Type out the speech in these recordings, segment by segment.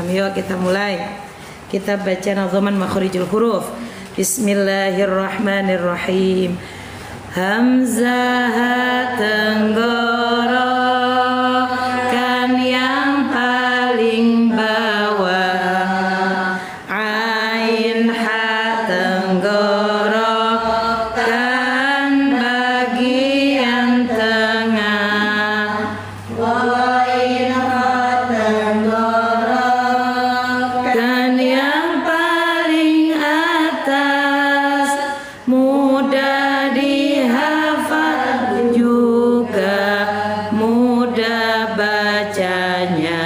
Yuk kita mulai. Kita baca nadhaman makhrijul huruf. Bismillahirrahmanirrahim. Hamzah tenggorokan yang paling bawah, ain ha tenggorokan bagian tengah, wain ha tenggorokan yang paling atas, mudah dihafal juga mudah bacanya.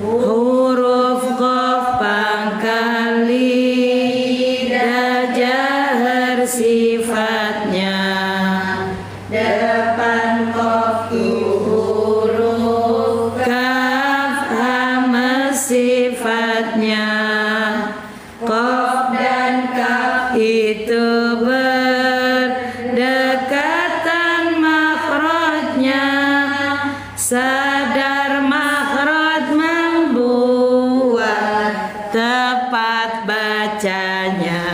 Huruf qaf pangkal lidah jahar sifatnya, depan qaf huruf kaf hamzah sifatnya. Qaf dan kaf itu berdekatan makhrajnya, sadar makhraj membuat tepat bacanya.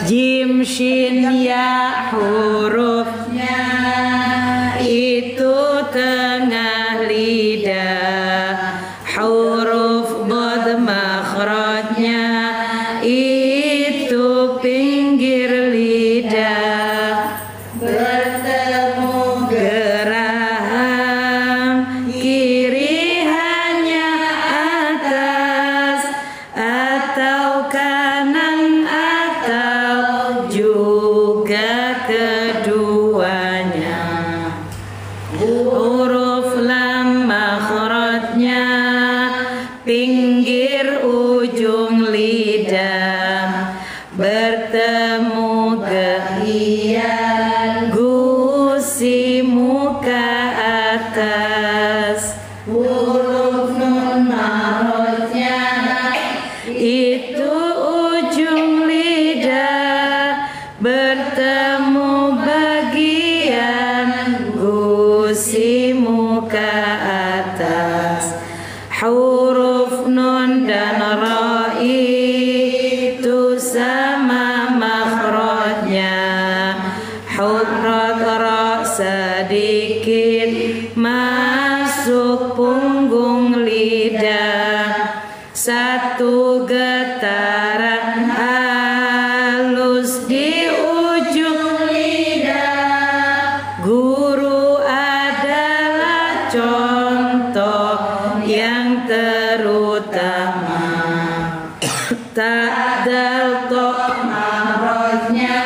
Jim shin ya hurufnya itu tengah lidah, huruf dhad makhrajnya itu pinggir lidah. Bertemu geraham kiri hanya atas, atau kanan atau juga keduanya. Huruf lam makhrajnya pinggir ujung lidah, bertemu gehian gusi muka atas. Huruf nun makhrajnya itu ujung lidah, bertemu bagian gusi muka atas. Huruf nun dan ra itu sama makhrajnya, huruf ra sedikit masuk punggung lidah, satu getaran halus di ujung lidah. Guru adalah contoh yang terutama. Ta'dal tok makhrajnya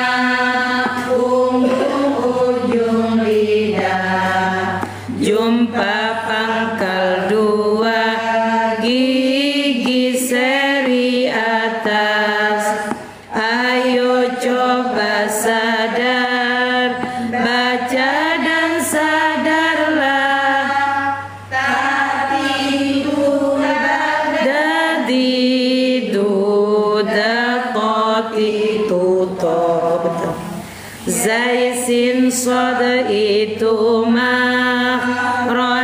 punggung ujung lidah, jumpa pangkal dua gigi seri atas. Ayo coba sadar, baca dan sadarlah. Tatidu dadidu daqati tutob, zai sin sad itu makhrajnya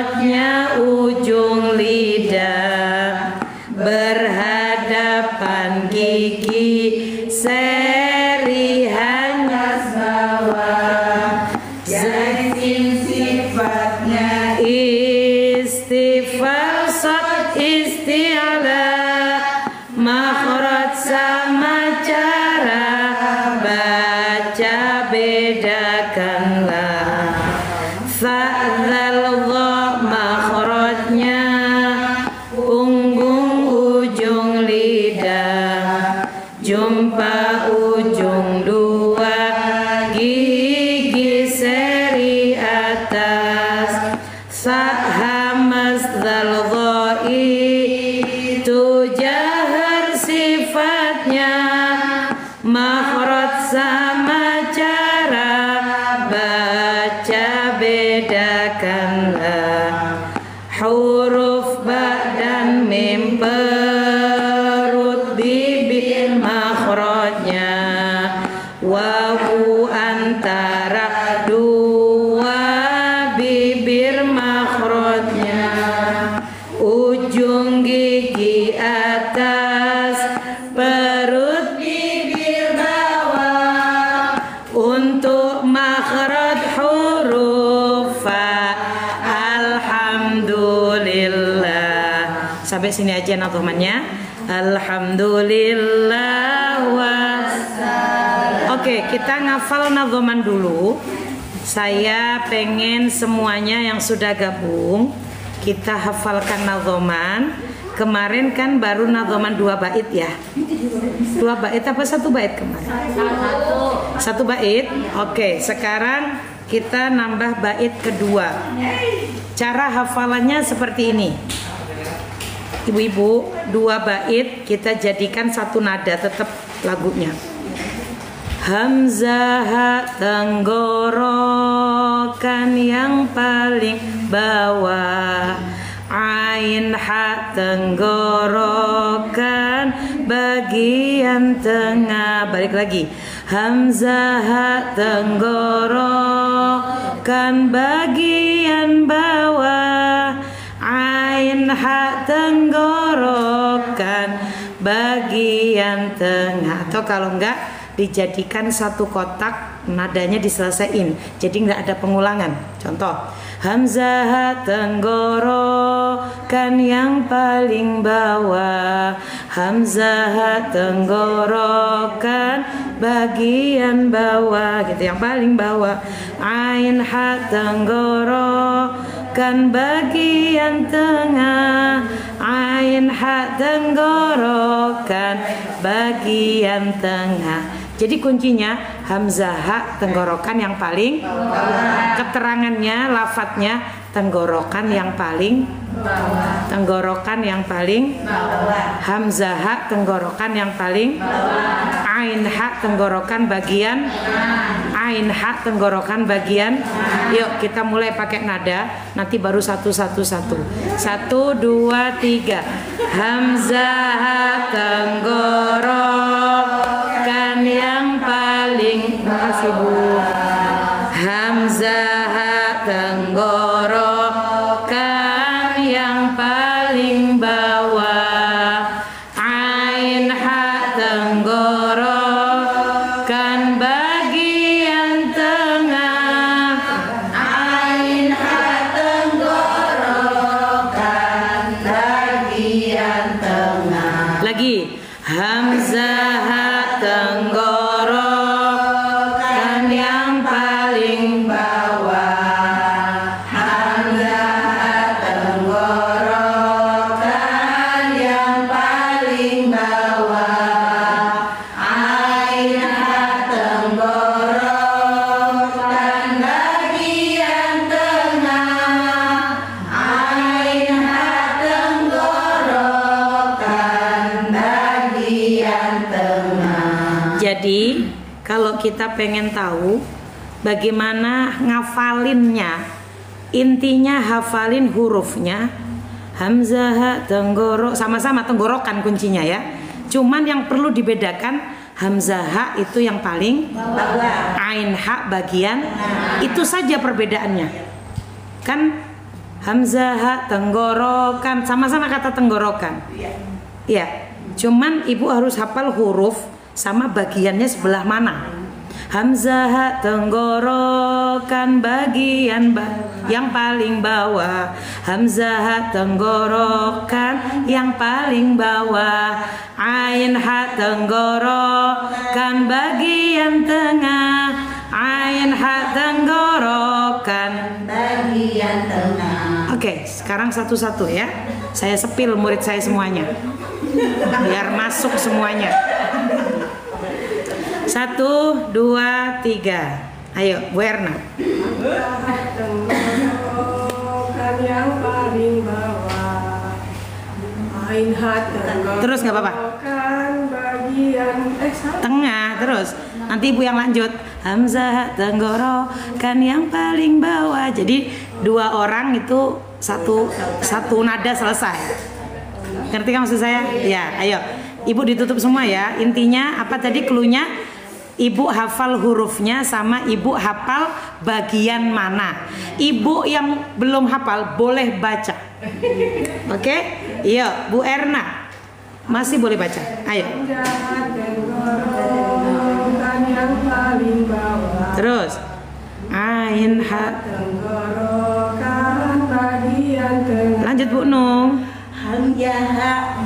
ujung lidah, berhadapan gigi seri hanya bawah. Zai sin sifatnya istifal sad isti'la, makhraj sama cara baca bedakanlah. Fa'dzal dha makhrajnya punggung ujung lidah, jumpa ujung dua gigi seri atas. Hamaz dzal dha itu jahar sifatnya, makhraj sama cara baca bedakanlah. Huruf ba dan mim perut bibir makhrajnya, wawu antara dua bibir makhrajnya. sampai sini aja nadhomannya. Alhamdulillah wassalam. Oke, kita ngafal nadhoman dulu. Saya pengen semuanya yang sudah gabung kita hafalkan nadhoman. Kemarin kan baru nadhoman 2 bait ya. 2 bait apa 1 bait kemarin? 1 bait. Oke, sekarang kita nambah bait kedua. Cara hafalannya seperti ini. Ibu-ibu, 2 bait kita jadikan 1 nada tetap lagunya. Hamzah tenggorokan yang paling bawah, ain ha tenggorokan bagian tengah. Balik lagi. Hamzah tenggorokan bagian bawah, ain ha tenggorokan bagian tengah. Atau kalau enggak dijadikan 1 kotak, nadanya diselesaikan, jadi nggak ada pengulangan. Contoh, hamzah tenggorokan yang paling bawah, hamzah tenggorokan bagian bawah, gitu, yang paling bawah. Ain ha tenggorokan bagian tengah, ain ha tenggorokan bagian tengah. Jadi kuncinya hamzah ha tenggorokan yang paling bawah. Keterangannya, lafadznya tenggorokan yang paling bawah. Tenggorokan yang paling bawah. Hamzah ha tenggorokan yang paling bawah. Ain ha tenggorokan bagian ain ha tenggorokan bagian. Yuk kita mulai pakai nada, nanti baru satu-satu. 1, 2, 3. Hamzah ha tenggorokan yang paling, makasih Bu. Hamzah ha tenggorokan yang paling bawah, ain ha tenggorokan bagian tengah, ain ha tenggorokan bagian tengah. Lagi, hamzah ha tenggorokan yang paling bawah, hamzah ha tenggorokan yang paling bawah, ain ha tenggorokan bagian tengah, ain ha tenggorokan bagian tengah. Jadi kalau kita pengen tahu bagaimana ngafalinnya, intinya hafalin hurufnya. Hamzah ha tenggorok, sama-sama tenggorokan kuncinya ya. Cuman yang perlu dibedakan, hamzah ha itu yang paling bawah, ain ha bagian, itu saja perbedaannya. Kan hamzah ha tenggorokan, sama-sama kata tenggorokan. Iya. Cuman ibu harus hafal huruf sama bagiannya sebelah mana. Hamzah ha tenggorokan bagian yang paling bawah, hamzah ha tenggorokan yang paling bawah, ain ha tenggorokan bagian tengah, ain ha tenggorokan bagian tengah. Oke, sekarang satu-satu ya. Saya sepil murid saya semuanya, biar masuk semuanya. 1, 2, 3. Ayo, Bu Erna. Tenggorokan yang paling bawah, ain ha tenggorokan. Terus nggak apa-apa. Bagian Tengah terus. Nanti ibu yang lanjut. Hamzah tenggorokan yang paling bawah. Jadi 2 orang itu satu nada selesai. Ngerti kan maksud saya? Ya, ayo. Ibu ditutup semua ya. Intinya apa tadi cluenya? Ibu hafal hurufnya sama ibu hafal bagian mana. Ibu yang belum hafal boleh baca. Oke? Iya, Bu Erna masih boleh baca. Ayo. yang paling bawah. Terus ain ha. Tenggorokan bagian tengah. Lanjut Bu Nung. Hamzah ha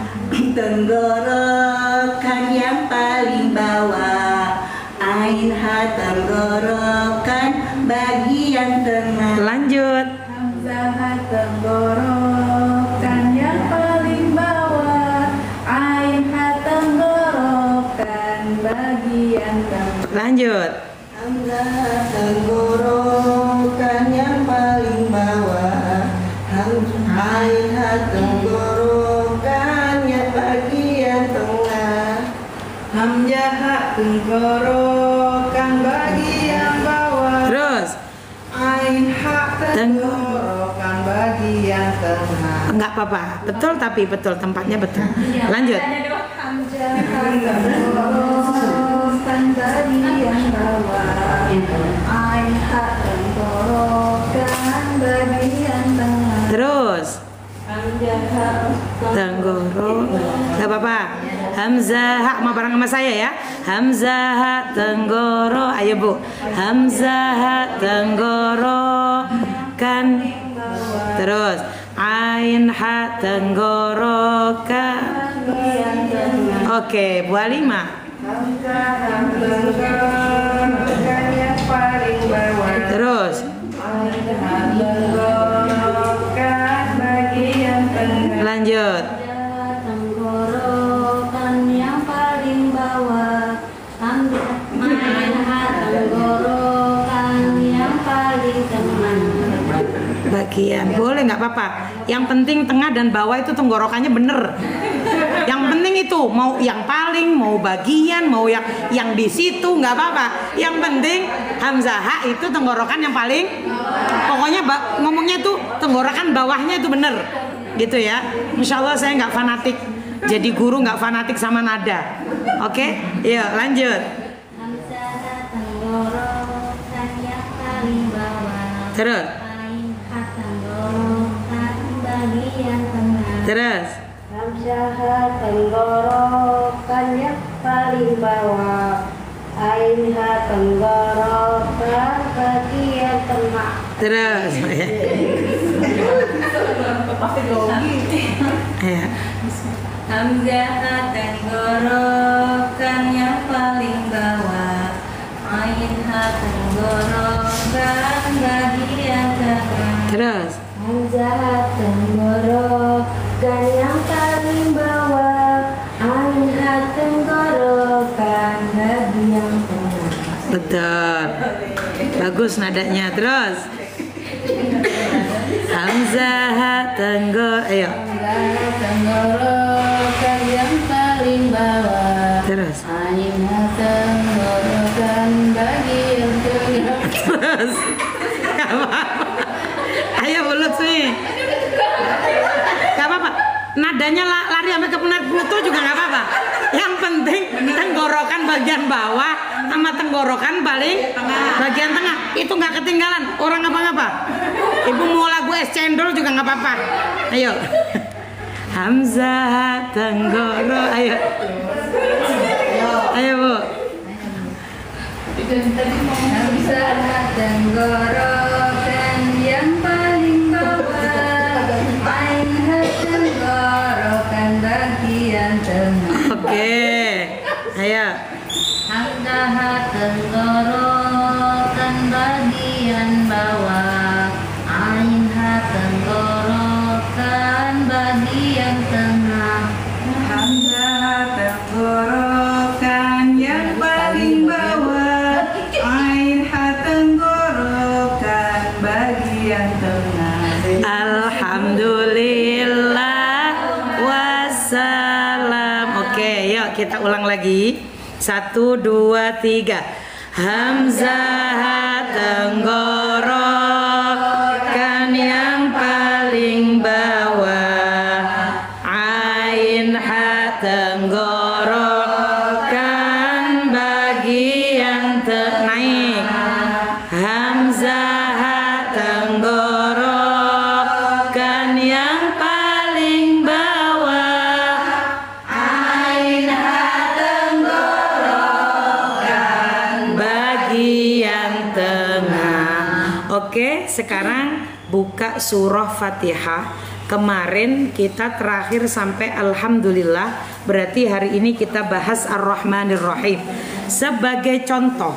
tenggorokan yang paling bawah. Ain ha tenggorokan bagian tengah. Lanjut. Hamzah tenggorokan yang paling bawah. Ain ha tenggorokan bagian tengah. Lanjut. Hamzah tenggorokan yang paling bawah. Ain ha tenggorokan yang bagian tengah. Hamzah tenggorokan bagian bawah. Terus. Ain ha tenggorokan bagian tengah. Enggak apa-apa. Betul tapi betul tempatnya betul. Lanjut. Hamzah tenggorokan bagian bawah. Ain ha tenggorokan bagian tengah. Terus. Tenggorok. Enggak apa-apa. Hamzah sama bareng sama saya ya. Hamzah tenggorok. Ayo Bu. Hamzah tenggorokan. Terus. Ain ha tenggorokan. Oke, Bu Halimah. Hamzah tenggorokan yang paling bawah. Terus. Tenggorokan bagian tengah. Lanjut. Tenggorokan yang paling bawah. Tenggorokan yang paling tengah. Bagian boleh nggak apa-apa. Yang penting tengah dan bawah itu tenggorokannya bener. Yang penting itu mau yang paling, mau bagian, mau yang di situ nggak apa-apa. Yang penting hamzah itu tenggorokan yang paling. Pokoknya ngomongnya tuh tenggorokan bawahnya itu bener, gitu ya. Insya Allah saya nggak fanatik. Jadi guru nggak fanatik sama nada. Oke, yuk lanjut. Hamzah tenggorokan yang paling bawah. Terus. Tenggorokan bagian tengah. Terus. Hamzah tenggorokan yang paling bawah. Ain ha tenggorokan bagian tengah. Terus. Ya. Hamzah tenggorokan yang paling bawah. Ain ha tenggorokan bagian tengah. Terus. Hamzah tenggorokan yang paling bawah. Ain ha tenggorokan bagian tengah. Betul. Bagus nadanya. Terus. Hamzah ayo. Hamzah tenggorokan yang paling bawah. Terus. Ain ha tenggorokan bagian tengah. Terus. Gak apa-apa. Ayo bulut nih. Gak apa-apa. Nadanya lari sampai ke penutup juga gak apa-apa. Yang penting tenggorokan bagian bawah sama tenggorokan paling bagian tengah itu nggak ketinggalan. Orang apa-apa. Ibu mau lagu es cendol juga nggak apa-apa. Ayo. Hamzah tenggorok. Ayo. Ayo Bu. Hamzah tenggorokan yang paling bawah. Ain ha tenggorokan bagian tengah. Oke. Ayo. Hamzah tenggorokan bagian bawah. Ain ha tenggorokan bagian tengah. Hamzah tenggorokan yang paling bawah. Ain ha tenggorokan bagian tengah. Alhamdulillah wassalam. Oke, yuk kita ulang lagi. 1, 2, 3. Hamzah tenggorokan yang paling bawah. Ain ha tenggorokan bagian naik. Hamzah tenggorokan yang paling bawah. Ain ha tenggorokan bagian tengah. Oke, sekarang buka surah Fatihah. Kemarin kita terakhir sampai Alhamdulillah, berarti hari ini kita bahas Ar-Rahmanir Rahim. Sebagai contoh,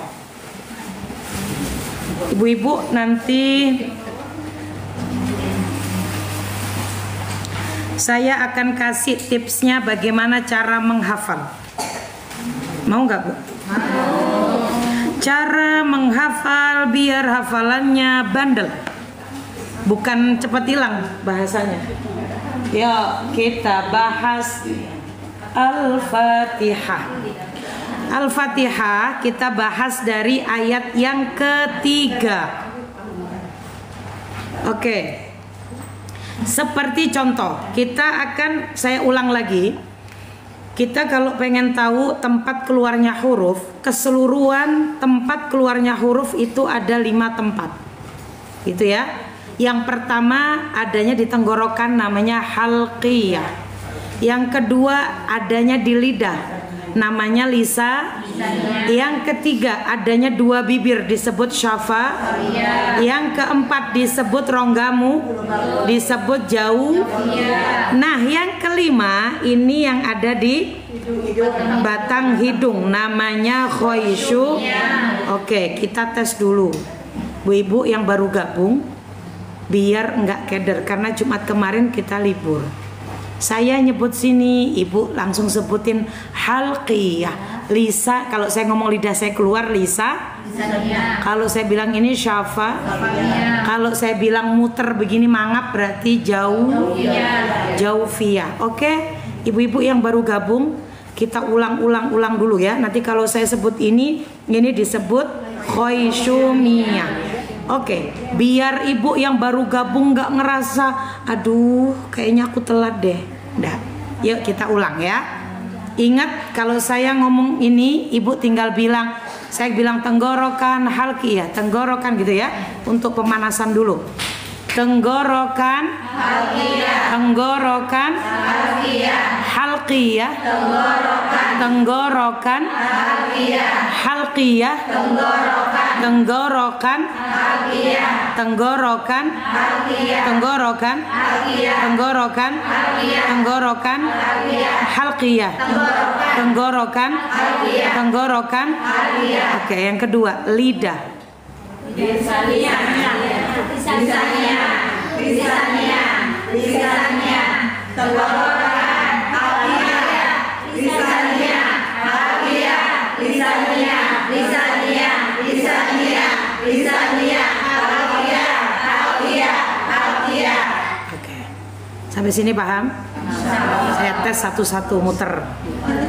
ibu-ibu nanti saya akan kasih tipsnya bagaimana cara menghafal. Mau nggak Bu? Cara menghafal biar hafalannya bandel, bukan cepat hilang bahasanya. Yuk kita bahas Al-Fatihah. Al-Fatihah kita bahas dari ayat yang ketiga. Oke. Seperti contoh, saya ulang lagi. Kita kalau pengen tahu tempat keluarnya huruf, keseluruhan tempat keluarnya huruf itu ada 5 tempat. Gitu ya. Yang pertama adanya di tenggorokan, namanya halqiyah. Yang kedua adanya di lidah, namanya lisan. Yang ketiga adanya 2 bibir, disebut syafa. Yang keempat disebut ronggamu, disebut jauh. Nah yang kelima ini yang ada di batang hidung, namanya khoishu. Oke, kita tes dulu Bu Ibu yang baru gabung, biar nggak keder karena Jumat kemarin kita libur. Saya nyebut sini, ibu langsung sebutin halqiyah. Lisa, kalau saya ngomong lidah saya keluar lisa. Kalau saya bilang ini syafa. Kalau saya bilang muter begini mangap berarti jauh. Jaufiyah. Oke, ibu-ibu yang baru gabung, kita ulang dulu ya. Nanti kalau saya sebut ini disebut khoisyumiyah. Oke, biar ibu yang baru gabung nggak ngerasa, aduh kayaknya aku telat deh. Nggak, yuk kita ulang ya. Ingat kalau saya ngomong ini, ibu tinggal bilang, saya bilang tenggorokan halqiyah, tenggorokan gitu ya, untuk pemanasan dulu. Tenggorokan halqiyah, tenggorokan halqiyah, halqiyah, tenggorokan halqiyah, halqiyah, tenggorokan halqiyah, tenggorokan halqiyah, tenggorokan halqiyah, tenggorokan halqiyah, tenggorokan halqiyah, tenggorokan halqiyah, tenggorokan halqiyah. Oke, yang kedua lidah. Lisannya, tenggorokan halqiyah, lisannya, halqiyah, lisannya, halqiyah. Oke, sampai sini paham? Saya tes satu-satu muter.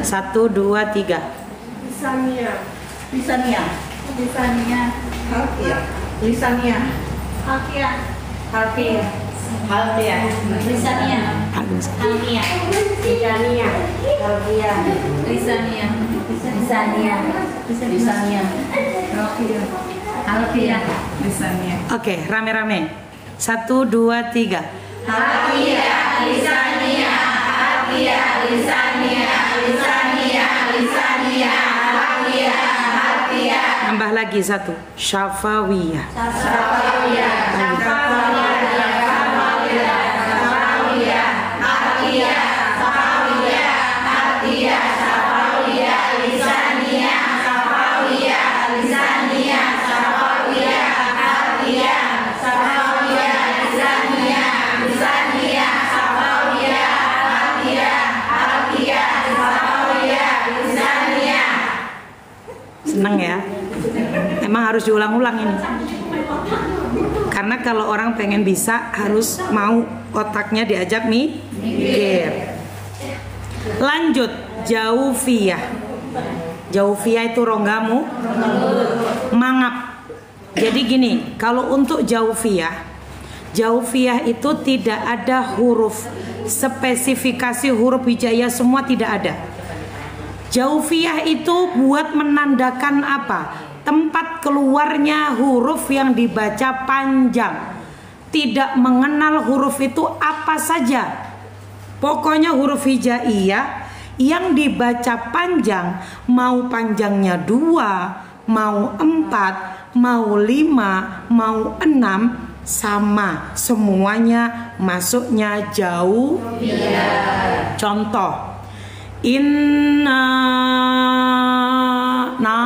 1, 2, 3. Lisannya, halqiyah, lisannya, halqiyah, halqiyah, halqiyah, lisannya, halqiyah, lisannya, halqiyah, lisannya, halqiyah, lisannya. Oke, rame-rame. 1, 2, 3. Halqiyah, lisannya, halqiyah, lisannya, halqiyah, halqiyah. Tambah lagi 1. Syafawiyah. Seneng ya? Emang harus diulang-ulang ini. Karena kalau orang pengen bisa harus mau otaknya diajak mikir. Lanjut, jaufiyah. Jaufiyah itu ronggamu, mangap. Jadi gini, kalau untuk jaufiyah itu tidak ada huruf spesifikasi huruf hijaiyah, semua tidak ada. Jaufiyah itu buat menandakan apa? Tempat keluarnya huruf yang dibaca panjang. Tidak mengenal huruf itu apa saja. Pokoknya huruf hijaiyah yang dibaca panjang, mau panjangnya 2, mau 4, mau 5, mau 6, sama, semuanya masuknya jauh. Contoh, inna na,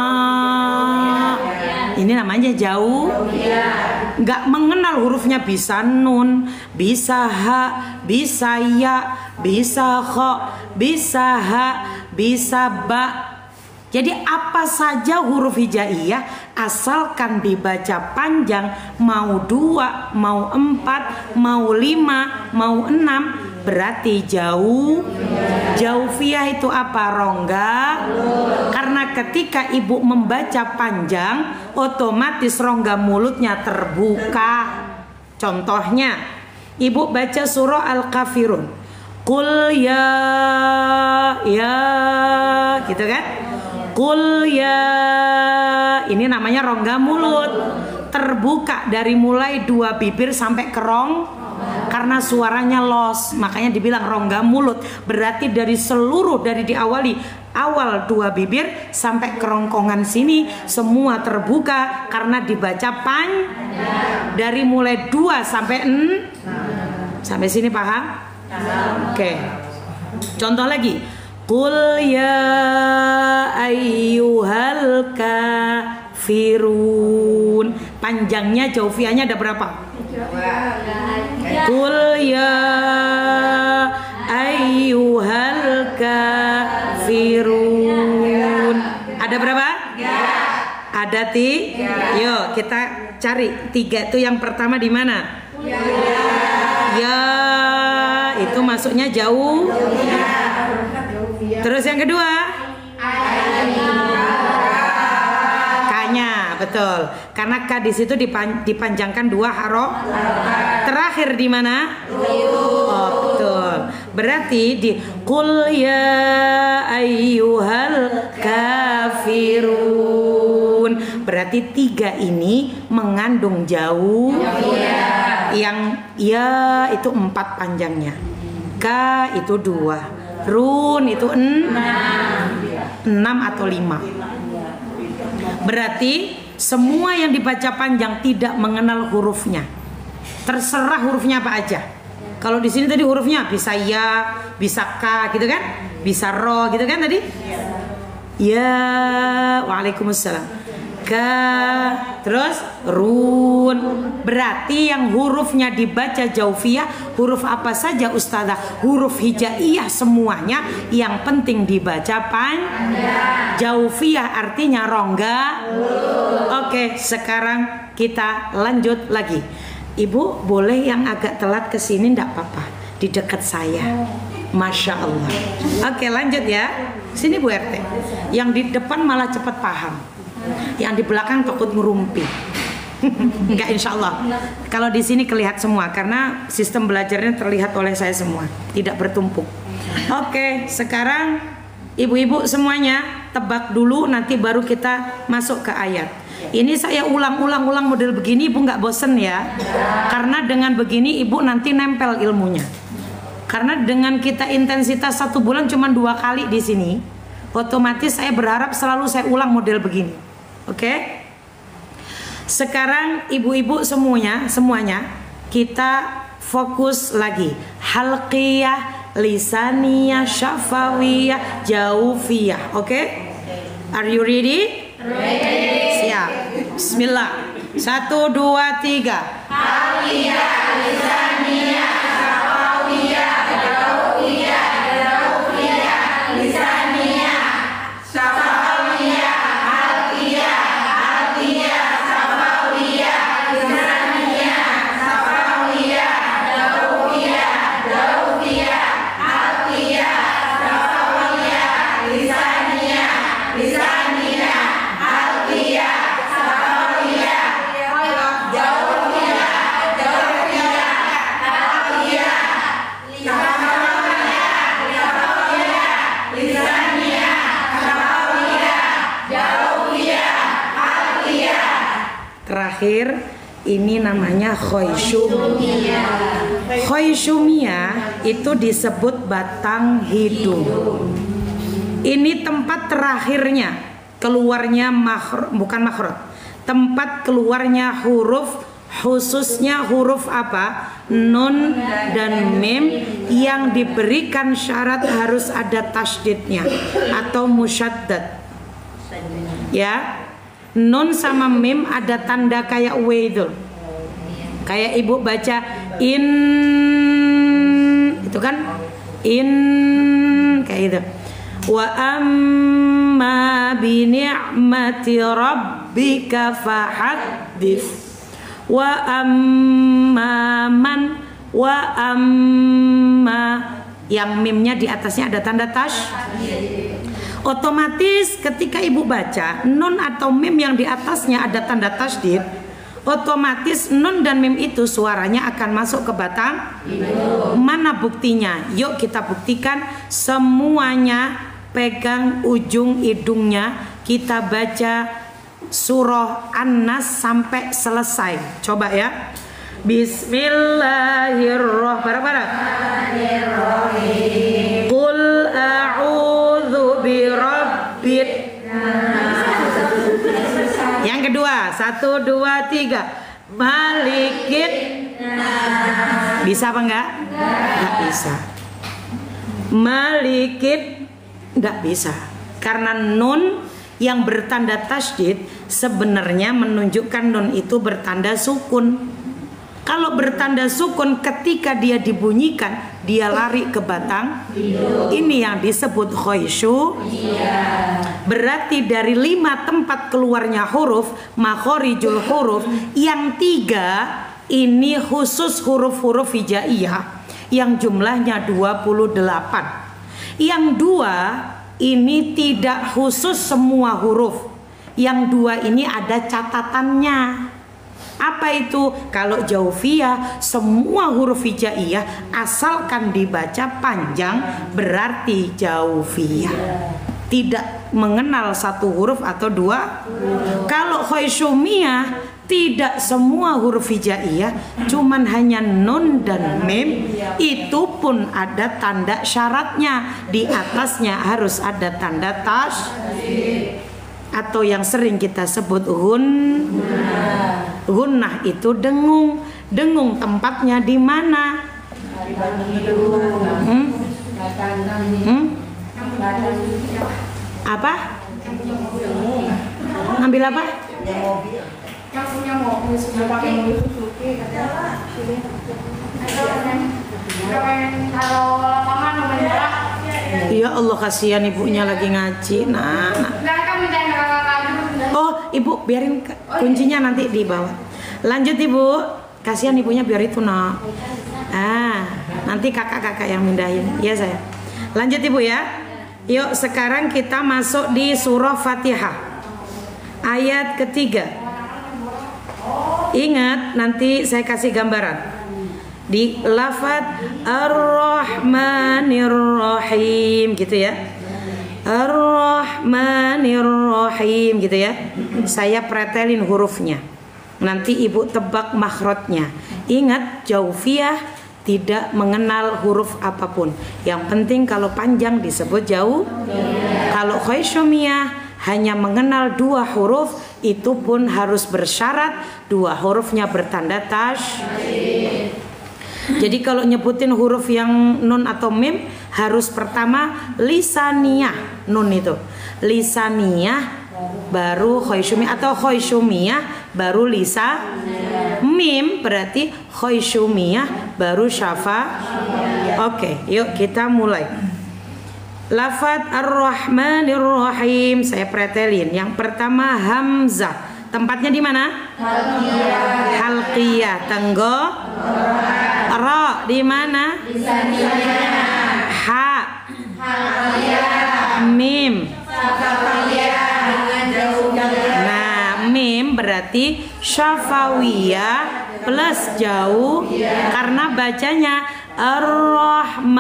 ini namanya jauh. Nggak mengenal hurufnya, bisa nun, bisa ha, bisa ya, bisa kho, bisa ha, bisa ba. Jadi apa saja huruf hijaiyah asalkan dibaca panjang, mau 2, mau 4, mau 5, mau 6, berarti jauh. Jaufiyah itu apa? Rongga. Karena ketika ibu membaca panjang, otomatis rongga mulutnya terbuka. Contohnya, ibu baca surah Al-Kafirun, Qul ya, gitu kan? Qul ya, ini namanya rongga mulut, terbuka dari mulai 2 bibir sampai kerong, karena suaranya los, makanya dibilang rongga mulut. Berarti dari seluruh, dari diawali awal 2 bibir sampai kerongkongan sini semua terbuka karena dibaca panjang. Dari mulai 2 sampai sampai sini paham? Oke. Contoh lagi. Qul ya ayyuhal kafirun. Panjangnya jaufiyahnya ada berapa? Qul ya ayyuhal kafirun. Ada berapa? Ada 3. Yuk kita cari 3 itu. Yang pertama di mana? Ya, itu masuknya jauh. Terus yang kedua, K-nya, betul. Karena K di situ dipanjangkan 2 huruf. Terakhir di mana? Oh, betul. Berarti di Qul ya ayyuhal kafirun. Berarti 3 ini mengandung jauh. Yang ya itu 4 panjangnya. K itu 2. Run itu 6 atau 5. Berarti semua yang dibaca panjang tidak mengenal hurufnya. Terserah hurufnya apa aja. Kalau di sini tadi hurufnya bisa ya, bisa K gitu kan? Bisa ro gitu kan tadi? Ya, waalaikumsalam. Terus run. Berarti yang hurufnya dibaca jaufiyah, huruf apa saja ustazah? Huruf hijaiyah semuanya, yang penting dibaca panjang. Jaufiyah artinya rongga. Oke, sekarang kita lanjut lagi. Ibu boleh yang agak telat kesini enggak apa-apa, di dekat saya. Masya Allah. Oke, lanjut ya. Sini Bu RT. Yang di depan malah cepat paham, yang di belakang takut ngerumpi. Enggak, insya Allah. Kalau di sini kelihatan semua karena sistem belajarnya terlihat oleh saya semua, tidak bertumpuk. Oke, sekarang ibu-ibu semuanya tebak dulu, nanti baru kita masuk ke ayat. Ini saya ulang-ulang model begini, ibu nggak bosen ya? Karena dengan begini ibu nanti nempel ilmunya. Karena dengan kita intensitas 1 bulan cuma 2 kali di sini, otomatis saya berharap selalu saya ulang model begini. Oke? Sekarang ibu-ibu semuanya kita fokus lagi. Halqiyah, lisaniyah, syafawiyah, jaufiyah. Oke? Are you ready? Ready. Siap. Bismillah. 1, 2, 3. Halqiyah, lisaniyah, syafawiyah, jaufiyah, lisaniyah, syafawiyah, halqiyah, syafawiyah, lisaniyah, syafawiyah, jaufiyah, halqiyah, syafawiyah, lisaniyah, halqiyah, syafawiyah, jaufiyah, halqiyah, Terakhir ini namanya khoisyumiyah. Khoisyumiyah itu disebut batang hidung. Ini tempat terakhirnya keluarnya bukan makhraj. Tempat keluarnya huruf khususnya huruf apa? Nun dan mim yang diberikan syarat harus ada tasydidnya atau musyaddad. Ya, nun sama mim ada tanda kayak W itu. Kayak ibu baca in, itu kan in kayak itu. Wa amma bi ni'mati rabbika fahaddits. Wa amma man, wa amma, yang mimnya di atasnya ada tanda tash. Otomatis ketika ibu baca nun atau mim yang di atasnya ada tanda tasydid, otomatis nun dan mim itu suaranya akan masuk ke batang hidung. Mana buktinya? Yuk kita buktikan. Semuanya pegang ujung hidungnya. Kita baca surah An-Nas sampai selesai. Coba ya. Bismillahirrahmanirrahim. Qul a'udzu birabbin. Yang kedua, 1, 2, 3. Malikid. Bisa apa enggak? Enggak bisa. Malikid enggak bisa. Karena nun yang bertanda tasydid sebenarnya menunjukkan nun itu bertanda sukun. Kalau bertanda sukun ketika dia dibunyikan, dia lari ke batang hidung. Ini yang disebut khoisyu. Berarti dari 5 tempat keluarnya huruf, makhorijul huruf, yang 3 ini khusus huruf-huruf hijaiyah yang jumlahnya 28. Yang 2 ini tidak khusus semua huruf. Yang 2 ini ada catatannya. Apa itu? Kalau jaufiyah semua huruf hijaiyah asalkan dibaca panjang berarti jaufiyah. Tidak mengenal satu huruf atau 2. Kalau khoisyumiyah tidak semua huruf hijaiyah, cuman hanya nun dan mim, itu pun ada tanda syaratnya. Di atasnya harus ada tanda tash atau yang sering kita sebut gunnah itu dengung. Dengung tempatnya di mana? Apa? Ambil apa? Yang punya mobil sudah pakai mobil Suzuki katanya. Kalau lapangan namanya. Ya Allah, kasihan ibunya lagi ngaji. Nah. Oh, ibu biarin kuncinya nanti dibawa. Lanjut ibu, kasihan ibunya biar itu nak. Nanti kakak-kakak yang mindahin. Ya saya. Lanjut ibu ya. Yuk sekarang kita masuk di surah Fatihah ayat ketiga. Ingat nanti saya kasih gambaran. Di lafaz Ar-Rahmanir-Rahim gitu ya. Ar-Rahmanir-Rahim gitu ya. Saya pretelin hurufnya. Nanti ibu tebak makhrajnya. Ingat jaufiyah tidak mengenal huruf apapun. Yang penting kalau panjang disebut jauh. Kalau khoisyumiyah hanya mengenal 2 huruf, itu pun harus bersyarat 2 hurufnya bertanda tash. Jadi kalau nyebutin huruf yang nun atau mim harus pertama lisaniyah, nun itu lisaniyah baru khoisyumiyah atau khoisyumiyah baru lisa. Mim berarti khoisyumiyah baru syafa. Oke, yuk kita mulai. Lafaz Ar-Rahmanir-Rahim saya pretelin. Yang pertama hamzah. Tempatnya di mana? Halqiyah. Ra di mana? Ha. Mim. Nah, mim berarti syafawiyah plus jauh karena bacanya Ar-Rahman,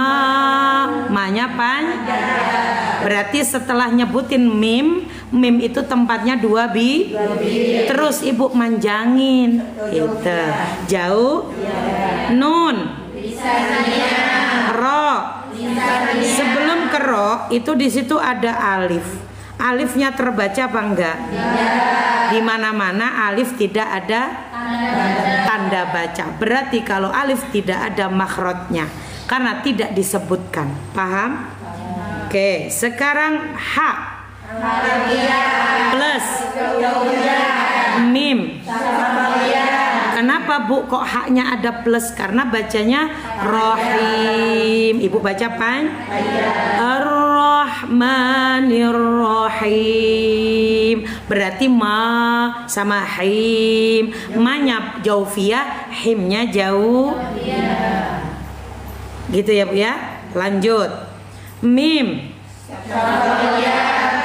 ma-nya panjang. Berarti setelah nyebutin mim, mim itu tempatnya 2 bi. Terus ibu manjangin. Itu. Jauh. Nun. Ro. Sebelum ke ro itu di situ ada alif. Alifnya terbaca apa enggak? Di mana-mana alif tidak ada tanda baca. Berarti kalau alif tidak ada makhrajnya karena tidak disebutkan. Paham? Oke, sekarang ha plus mim. Kenapa Bu kok haknya ada plus? Karena bacanya rohim. Ibu baca pan? Ar-Rahmanir-Rahim. Berarti ma sama him. Ma-nya jaufiyah, himnya jauh. Gitu ya Bu ya. Lanjut. Mim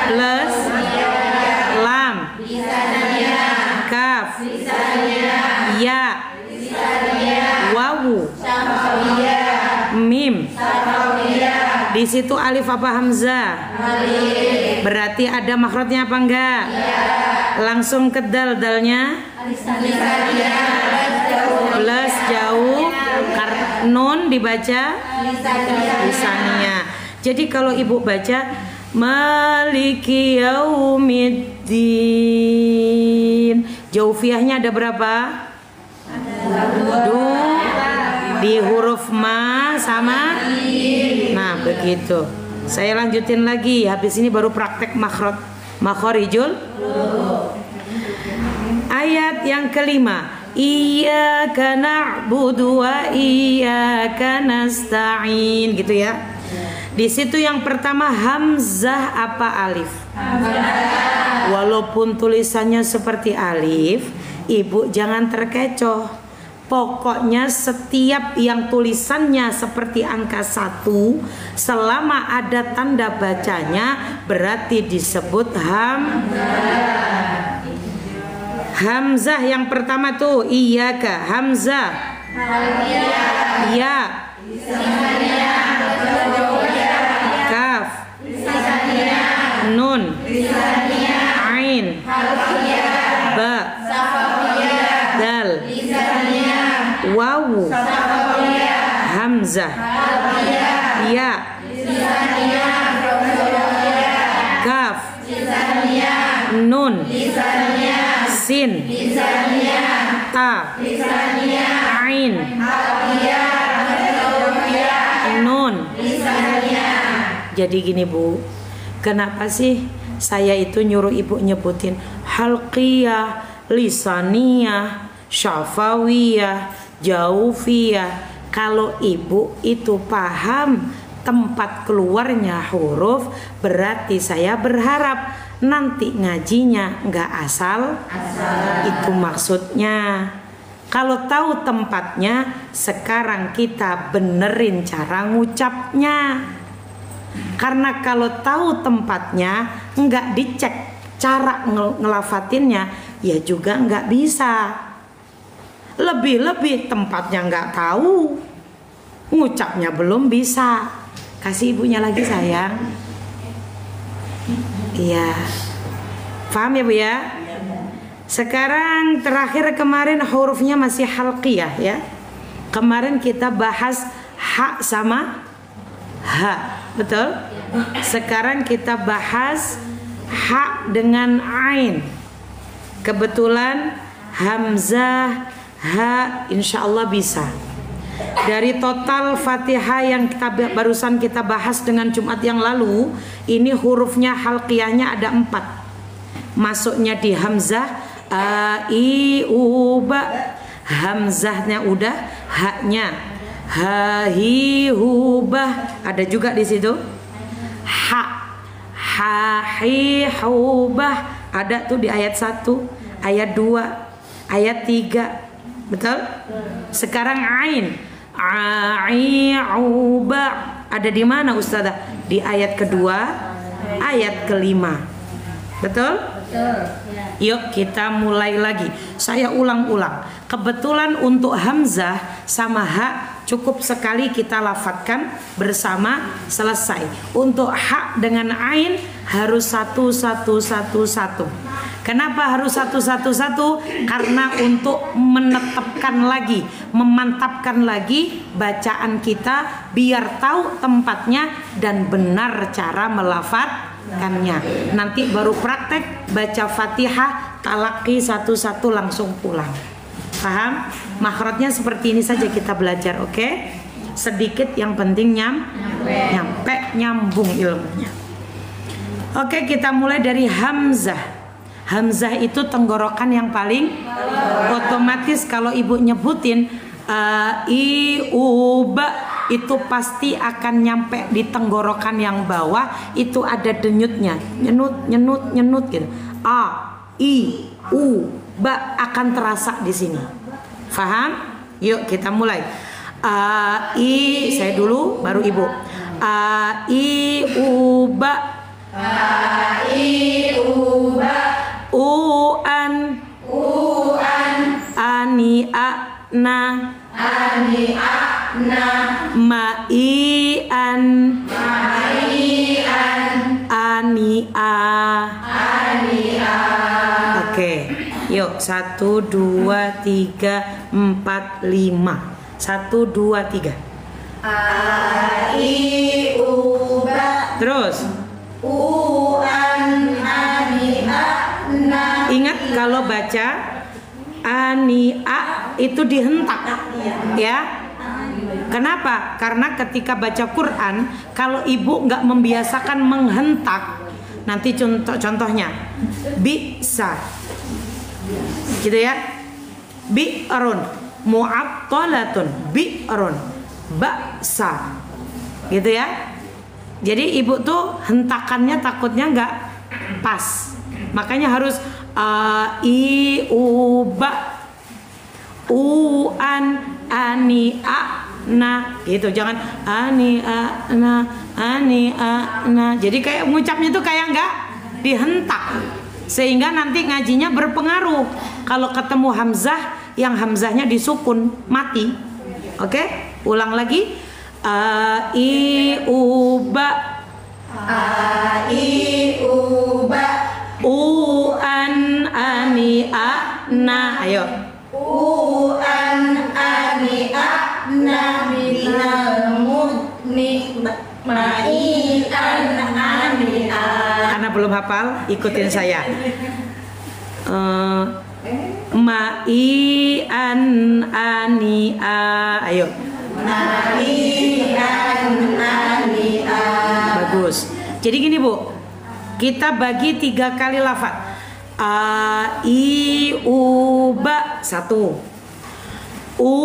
plus lam, kaf, ya, wawu, mim. Di situ alif apa hamzah? Berarti ada makhrajnya apa enggak? Langsung ke dal, dalnya plus jauh, nun dibaca lisaniyah. Jadi kalau ibu baca Maliki Yaumiddin, jaufiyahnya ada berapa? Di huruf ma sama. Nah begitu. Saya lanjutin lagi. Habis ini baru praktek makhorijul. Ayat yang kelima. Iyyaka na'budu wa iyyaka nasta'in, gitu ya. Di situ yang pertama hamzah apa alif? Walaupun tulisannya seperti alif, ibu jangan terkecoh. Pokoknya setiap yang tulisannya seperti angka 1, selama ada tanda bacanya berarti disebut hamzah. Yang pertama tuh iyyaka, hamzah, ya, kaf, nun, ain, ba, dal, wawu, hamzah, ya, kaf, nun, sin, ta, ain, nun. Jadi gini Bu, kenapa sih saya itu nyuruh ibu nyebutin halqiyah, lisaniyah, syafawiyah, jaufiyah? Kalau ibu itu paham tempat keluarnya huruf, berarti saya berharap nanti ngajinya nggak asal. Itu maksudnya. Kalau tahu tempatnya, sekarang kita benerin cara ngucapnya. Karena kalau tahu tempatnya, nggak dicek cara ngelafatinnya, ya juga nggak bisa. Lebih-lebih tempatnya nggak tahu, ngucapnya belum bisa. Kasih ibunya lagi sayang. Iya, paham ya Bu ya? Sekarang terakhir kemarin hurufnya masih halqiyah ya. Kemarin kita bahas ha sama ha, betul? Sekarang kita bahas ha dengan ain. Kebetulan hamzah, ha, insya Allah bisa. Dari total Fatihah yang barusan kita bahas dengan Jumat yang lalu, ini hurufnya halqiyahnya ada 4. Masuknya di hamzah, a, i, u, ba. Hamzahnya udah, haknya ha, hi, hu, bah. Ada juga di situ. Ha, ha, hi, hu, bah. Ada tuh di ayat 1, ayat 2, ayat 3. Betul? Sekarang ain, a, i, u, ba. Ada di mana Ustazah? Di ayat kedua, ayat kelima. Betul? Yuk kita mulai lagi. Saya ulang-ulang. Kebetulan untuk hamzah sama ha cukup sekali kita lafadzkan bersama, selesai. Untuk ha dengan ain harus 1, 1, 1, 1. Kenapa harus 1, 1, 1? Karena untuk menetapkan lagi, memantapkan lagi bacaan kita biar tahu tempatnya dan benar cara melafadzkannya. Nanti baru praktek baca Fatihah talaqi 1-1 langsung pulang. Paham? Makhrajnya seperti ini saja kita belajar, oke? Sedikit yang penting nyampe, nyambung ilmunya. Oke, kita mulai dari hamzah. Hamzah itu tenggorokan yang paling otomatis kalau ibu nyebutin i, u, ba, itu pasti akan nyampe di tenggorokan yang bawah. Itu ada denyutnya, nyenut gitu. A, i, u, ba akan terasa di sini. Faham? Yuk kita mulai. I, saya dulu baru ibu. A, i, u, ba. A, i, u, ba. U, an. U, an. Ani, a, na. Ani, a, na. Ma, i, an. Ma, i, an. Ani, a. Ani, a. Oke, yuk 1, 2, 3, 4, 5. 1, 2, 3. A, i, u, ba. Terus. U, an, ani, a, na. Ingat kalau baca ani, a itu dihentak, ya. Kenapa? Karena ketika baca Quran, kalau ibu nggak membiasakan menghentak, nanti contohnya bisa, gitu ya. Bi'run, mu'attalatun, bi'run, baksa, gitu ya. Jadi ibu tuh hentakannya takutnya nggak pas, makanya harus i, u, ba, u, an, ani, a, na, gitu. Jangan ani, a, na, ani, a, na. Jadi kayak ngucapnya tuh kayak nggak dihentak, sehingga nanti ngajinya berpengaruh. Kalau ketemu hamzah yang hamzahnya disukun mati. Oke, ulang lagi. A, i, u, ba. A, i, u, ba. U, an, ani, a, na. Ayo. U, an, ani, a, na. Minal mudni, ma, i, an, ani, a. Karena belum hafal, ikutin saya. Ma, i, an, ani, a. Ayo. Ma, i, an, ani, a. Bagus. Jadi gini Bu, kita bagi 3 kali lafaz. A, i, u, ba. 1. U,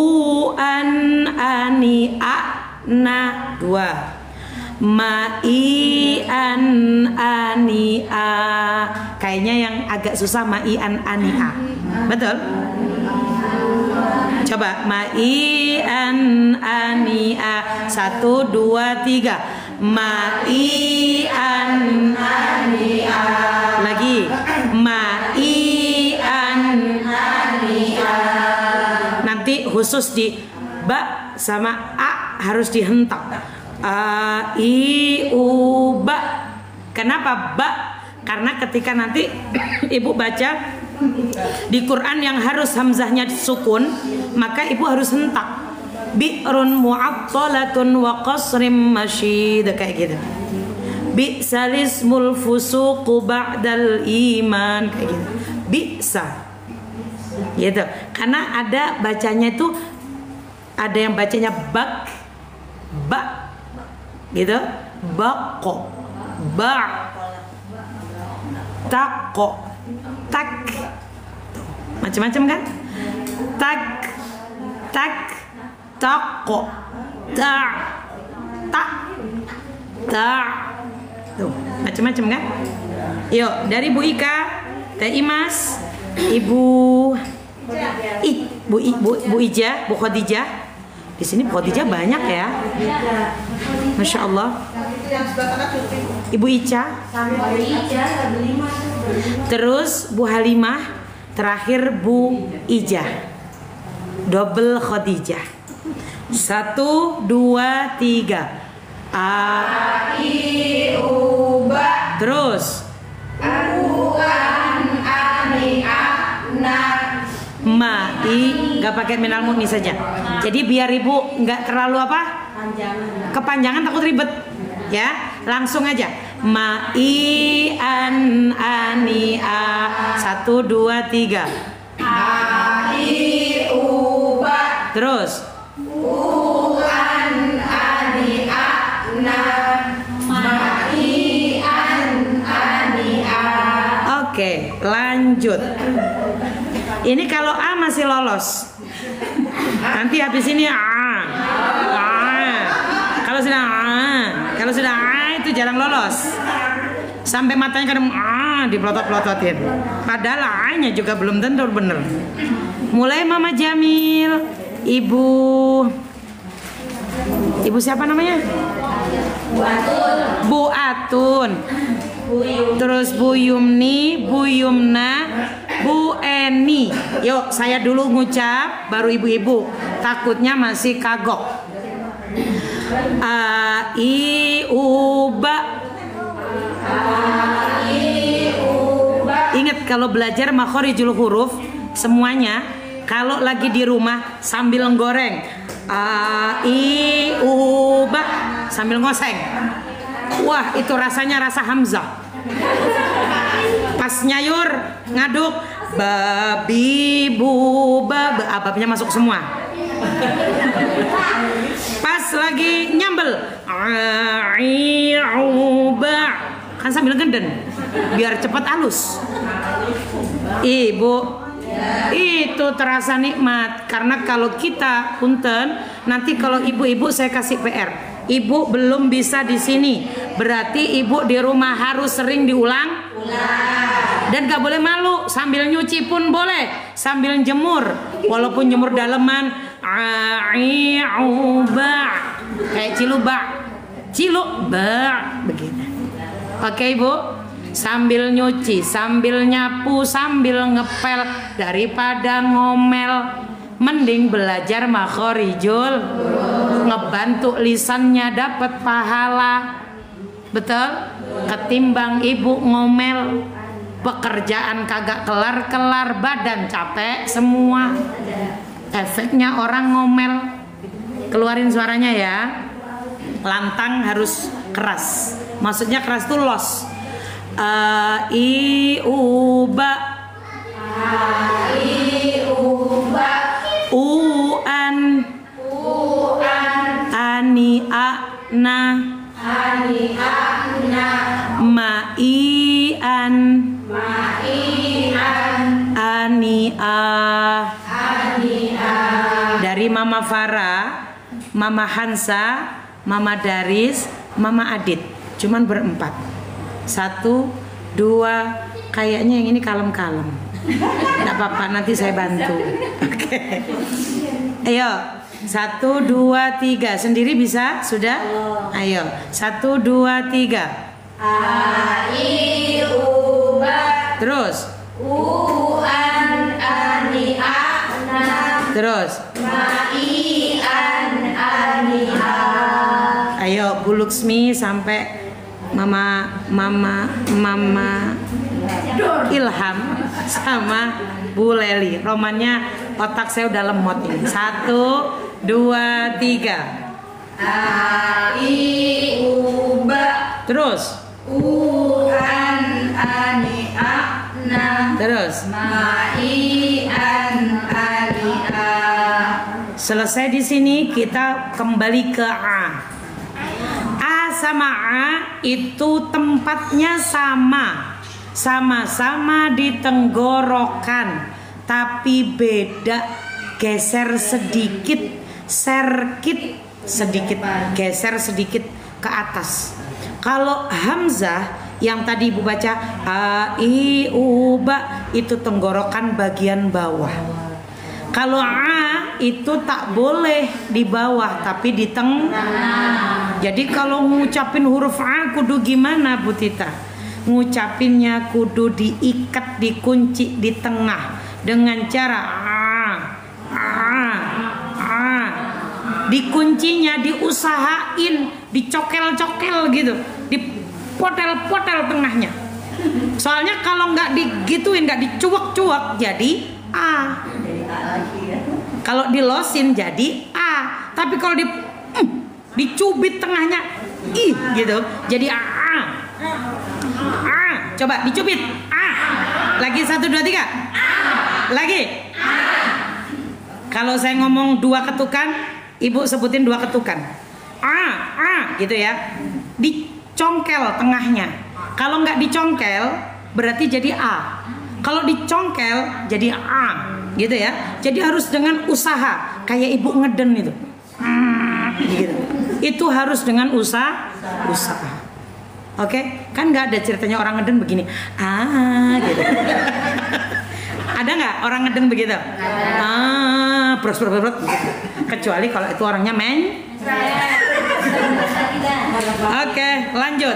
an, ani, a, na. 2. Ma, i, an, ani, a. Kayaknya yang agak susah ma, i, an, ani, a. Betul? Coba ma, i, an, ani, a. 1, 2, 3. Ma, i, an, ani, a. Lagi. Ma, i, an, ani, a. Nanti khusus di ba sama a harus dihentak. A, i, u, ba. Kenapa ba? Karena ketika nanti ibu baca di Quran yang harus hamzahnya sukun, maka ibu harus hentak. Bi'run mu'attalatun wa qasrim masyid, kayak gitu. Bi'salismul fusuqu ba'dal iman, kayak gitu. Bi'sa, gitu. Karena ada bacanya itu, ada yang bacanya bak, ba, gitu. Bako, ba, tako, tak, macam-macam kan? Tak, tak, tako, tak, tak, tak, tuh macam-macam kan? Yuk dari Bu Ika, Teh Imas, Bu Ija, Bu Khadijah. Di sini Bu Khadijah banyak ya. Masya Allah. Ibu Ica. Terus Bu Halimah. Terakhir Bu Ija. Double Khadijah. 1, 2, 3. A, I, U, ba. Terus U, an, ani, a, na. Ma, i, nggak pakai minal mudni saja. Jadi biar ibu nggak terlalu apa? Kepanjangan takut ribet. Ya, langsung aja. Ma, i, an, ani, a. 1, 2, 3. A, i, u, Terus. Oke, lanjut. Ini kalau A masih lolos. Nanti habis ini A. Kalau sudah A itu jarang lolos. Sampai matanya kadang dipelotot-pelototin. Padahal A-nya juga belum tentu bener. Mulai Mama Jamil, Ibu siapa namanya? Bu Atun. Terus Bu Yumni, Bu Yumna, Bu Eni. Yuk saya dulu ngucap, baru ibu-ibu. Takutnya masih kagok. A, I, U, Ba. Ingat kalau belajar makhorijul huruf semuanya, kalau lagi di rumah sambil goreng A, I, U, Ba sambil ngoseng. Wah, itu rasanya rasa hamzah. Pas nyayur ngaduk babi bu ba, ababnya masuk semua. Pas lagi nyambel a, I, U, Ba kan sambil ngeden biar cepat halus. Ibu, itu terasa nikmat. Karena kalau kita punten, nanti kalau ibu-ibu saya kasih PR. Ibu belum bisa di sini, berarti ibu di rumah harus sering diulang. Dan gak boleh malu, sambil nyuci pun boleh, sambil jemur, walaupun jemur daleman. Kayak cilubak begini. Oke ibu, sambil nyuci, sambil nyapu, sambil ngepel, daripada ngomel, mending belajar makhorijul, ngebantu lisannya dapat pahala. Betul? Ketimbang ibu ngomel, pekerjaan kagak kelar-kelar, badan capek semua. Efeknya orang ngomel. Keluarin suaranya ya. Lantang harus keras. Maksudnya keras tuh los. A, I, U, Ba. U-an, ani-a-na, ma-i-an, ani-a. Dari Mama Farah, Mama Hansa, Mama Daris, Mama Adit. Cuman berempat. 1, 2, kayaknya yang ini kalem-kalem. Tidak apa-apa, nanti saya bantu. Oke. Ayo, 1, 2, 3. Sendiri bisa? Sudah? Ayo, 1, 2, 3. A, I, U, Ba. Terus. U, an, ani, a, na. Terus. Ma, i, an, ani, a. Ayo, Bu Luksmi sampai Mama Ilham sama Bu Leli. Romannya otak saya udah lemot ini. 1, 2, 3. A, I, U, Ba. Terus. U, an, ani, a, na. Terus. Ma, i, an, ani, a. Selesai di sini kita kembali ke A. A sama A itu tempatnya sama-sama di tenggorokan, tapi beda, geser sedikit, serkit sedikit, geser sedikit ke atas. Kalau hamzah yang tadi Ibu baca A, I, U, Ba itu tenggorokan bagian bawah. Kalau A itu tak boleh di bawah tapi di tengah. Jadi kalau ngucapin huruf A kudu gimana Bu Tita? Ngucapinnya kudu diikat, dikunci di tengah dengan cara A. Dikuncinya diusahain, dicokel-cokel gitu, dipotel-potel tengahnya. Soalnya kalau nggak digituin, nggak dicuak-cuak jadi A. Kalau dilosin jadi A. Tapi kalau dicubit tengahnya I gitu, jadi A. Coba dicubit A. Lagi 1, 2, 3 A. Lagi A. Kalau saya ngomong 2 ketukan, ibu sebutin 2 ketukan. Gitu ya. Dicongkel tengahnya. Kalau nggak dicongkel, berarti jadi A. Kalau dicongkel, jadi A. Gitu ya. Jadi harus dengan usaha. Kayak ibu ngeden itu. Gitu. Itu harus dengan usaha. Oke? Kan nggak ada ceritanya orang ngeden begini. Gitu. Ada nggak orang ngeden begitu? Bros. Kecuali kalau itu orangnya Oke, lanjut.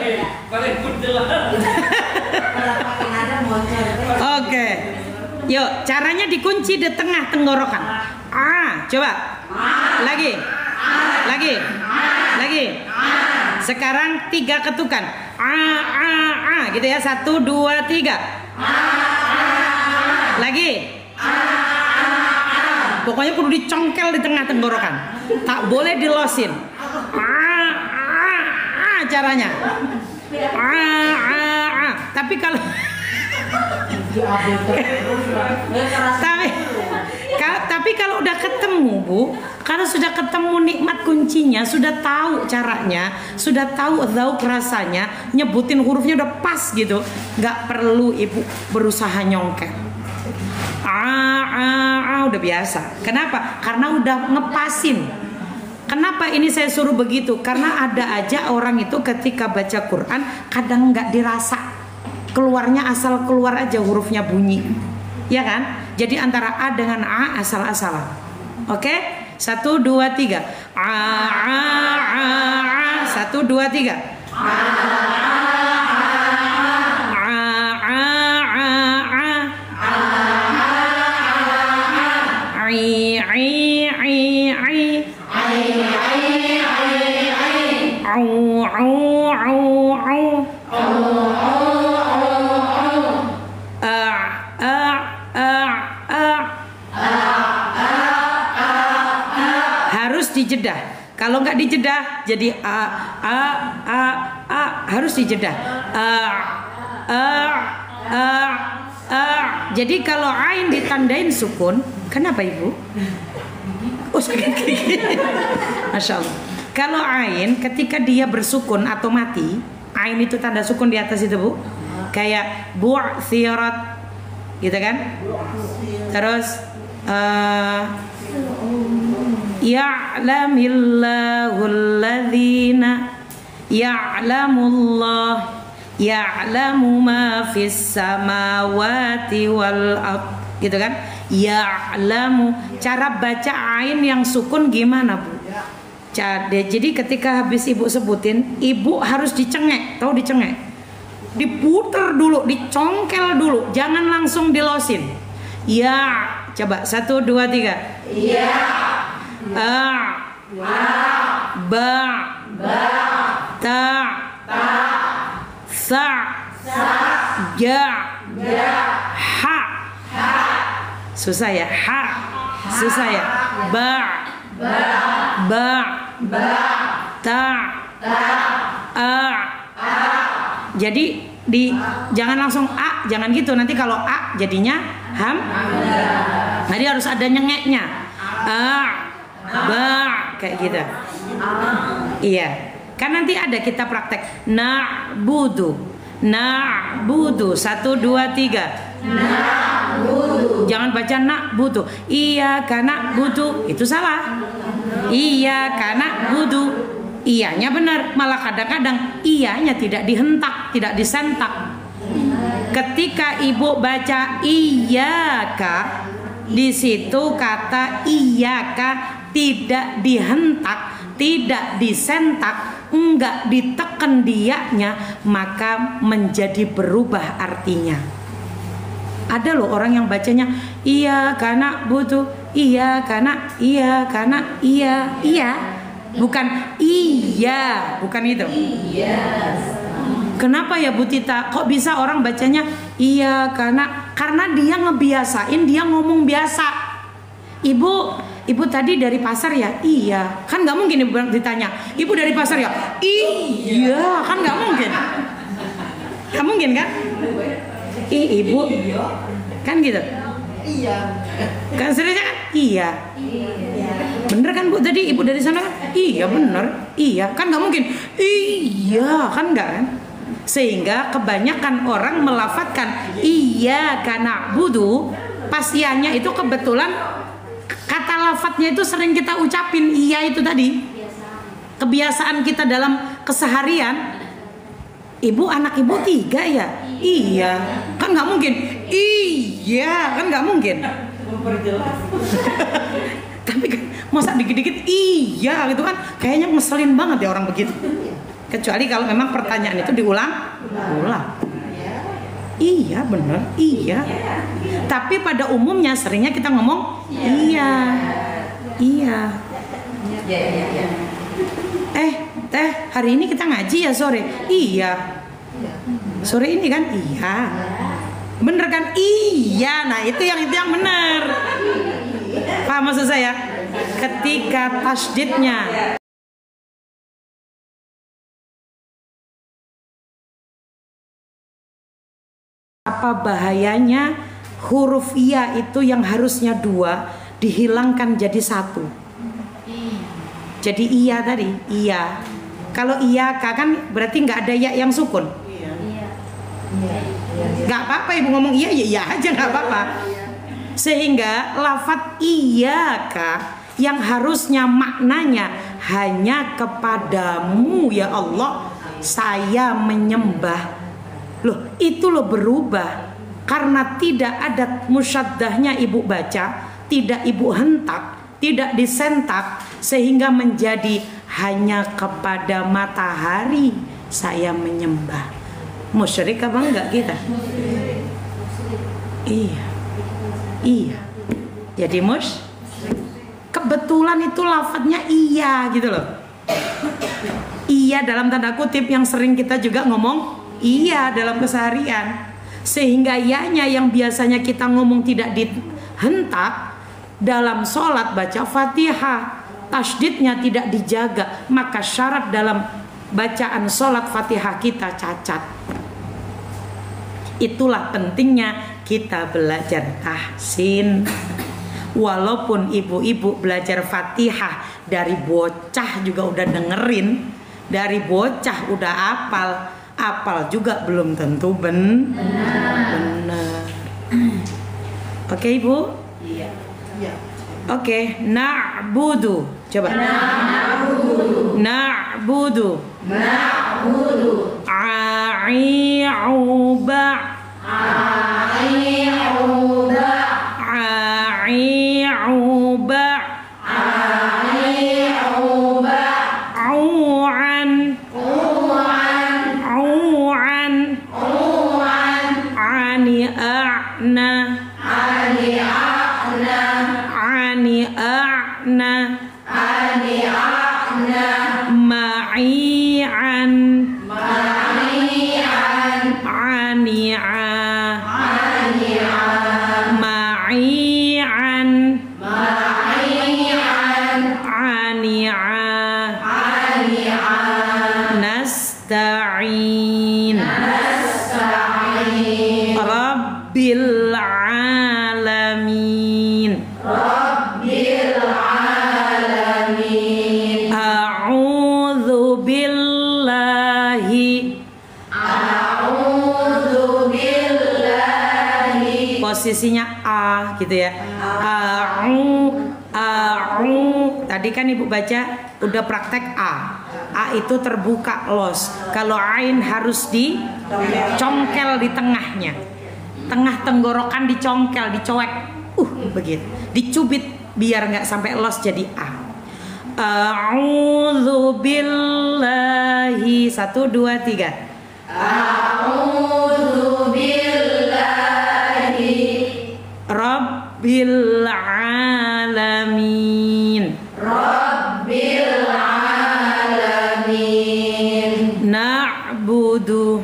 Oke. Yuk, caranya dikunci di tengah tenggorokan. Coba. Lagi. Sekarang 3 ketukan. Gitu ya. 1, 2, 3. Lagi. Pokoknya kudu dicongkel di tengah tenggorokan. Tak boleh dilosin. Caranya. Tapi kalau tapi kalau udah ketemu, Bu, karena sudah ketemu nikmat kuncinya, sudah tahu caranya, sudah tahu zauk rasanya, nyebutin hurufnya udah pas gitu, nggak perlu ibu berusaha nyongkel. Udah biasa. Kenapa? Karena udah ngepasin. Kenapa ini saya suruh begitu? Karena ada aja orang itu ketika baca Quran kadang nggak dirasa, keluarnya asal keluar aja hurufnya bunyi, ya kan? Jadi antara A dengan A asal-asalan. Oke? 1, 2, 3. 1, 2, 3. Harus dijedah. Kalau nggak dijedah jadi harus dijedah. Jadi kalau ain ditandain sukun, kenapa ibu? Oh sakit gigi. Masya Allah. Kalau ain ketika dia bersukun atau mati, ain itu tanda sukun di atas itu, Bu. Kayak bu'thirat gitu kan? Terus ya'lamillahul ladzina ya'lamu ma fis samawati wal ard gitu kan? Ya'lamu. Cara baca ain yang sukun gimana, Bu? Jadi ketika habis ibu sebutin, ibu harus dicengek, tahu dicengek? Diputer dulu, dicongkel dulu, jangan langsung dilosin. Ya, coba 1, 2, 3. Ya. Ba. Ta. Sa. Ja. Ha. Susah ya, ha. Susah ya. Ba. Ta. Jadi jangan langsung A, jangan gitu. Nanti kalau A jadinya ham. Jadi harus ada nyengeknya. Ba kayak gitu. Iya. Kan nanti ada kita praktek. Na'budu. 1, 2, 3. Na'budu. Jangan baca na'budu. Iyyaka na'budu. Itu salah. Iyyaka na'budu. Iyanya benar, malah kadang-kadang iyanya tidak dihentak, tidak disentak. Ketika ibu baca iyaka, di situ kata iyaka tidak dihentak, tidak disentak, enggak ditekan dianya, maka menjadi berubah artinya. Ada loh orang yang bacanya iya karena butuh, iya karena iya. Bukan iya, bukan itu. Kenapa ya Bu Tita? Kok bisa orang bacanya iya karena dia ngebiasain, dia ngomong biasa. Ibu tadi dari pasar ya? Iya. Kan nggak mungkin ibu ditanya, ibu dari pasar ya? Iya, kan nggak mungkin. Nggak mungkin kan? Ibu, kan gitu. Iya. Kan seringnya kan iya. Bener kan Bu tadi Ibu dari sana kan? Iya bener. Iya kan nggak mungkin. Iya kan nggak kan? Sehingga kebanyakan orang melafatkan iya karena budu pas ianya itu kebetulan kata lafadznya itu sering kita ucapin iya itu tadi. Kebiasaan kita dalam keseharian. Ibu anak ibu 3 ya? Iya. Kan nggak mungkin. Iya kan nggak mungkin. Tapi kan masa dikit-dikit iya gitu kan kayaknya ngeselin banget ya orang begitu. Kecuali kalau memang pertanyaan itu diulang. Iya bener, iya. Tapi pada umumnya seringnya kita ngomong iya. Teh, hari ini kita ngaji ya sore? Iya. Sore ini kan? Iya. Bener kan? Iya. Nah itu yang bener. Paham maksud saya? Ketika tasdidnya apa bahayanya huruf iya itu yang harusnya 2 dihilangkan jadi 1. Jadi iya tadi, iya. Kalau iya kan berarti nggak ada ya yang sukun. Nggak apa-apa Ibu ngomong iya ya iya aja nggak apa-apa. Sehingga lafadz iyaka yang harusnya maknanya hanya kepadamu ya Allah saya menyembah. Loh itu loh berubah karena tidak ada musyaddahnya Ibu baca, tidak Ibu hentak, tidak disentak sehingga menjadi hanya kepada matahari saya menyembah. Musyrik apa enggak kita? Iya. Jadi kebetulan itu lafadznya iya gitu loh. Iya dalam tanda kutip yang sering kita juga ngomong iya dalam keseharian. Sehingga ianya yang biasanya kita ngomong tidak dihentak dalam sholat baca Fatihah, tasdidnya tidak dijaga, maka syarat dalam bacaan sholat Fatihah kita cacat. Itulah pentingnya kita belajar tahsin. Walaupun ibu-ibu belajar Fatihah dari bocah juga udah dengerin, dari bocah udah apal juga belum tentu benar. Oke Ibu? Iya. Oke, na'budu. Coba. Na'budu. A'i'uba. Nasta'in. Rabbil alamin. A'udzu billahi. Posisinya a gitu ya. Tadi kan Ibu baca udah praktek a. A itu terbuka los. Kalau ain harus dicongkel di tengahnya. Tengah tenggorokan dicongkel, dicoek. Begitu. Dicubit biar nggak sampai los jadi a. A'udzu billahi. 1 2 3. A'udzu billahi Rabbil alamin. Na'budu.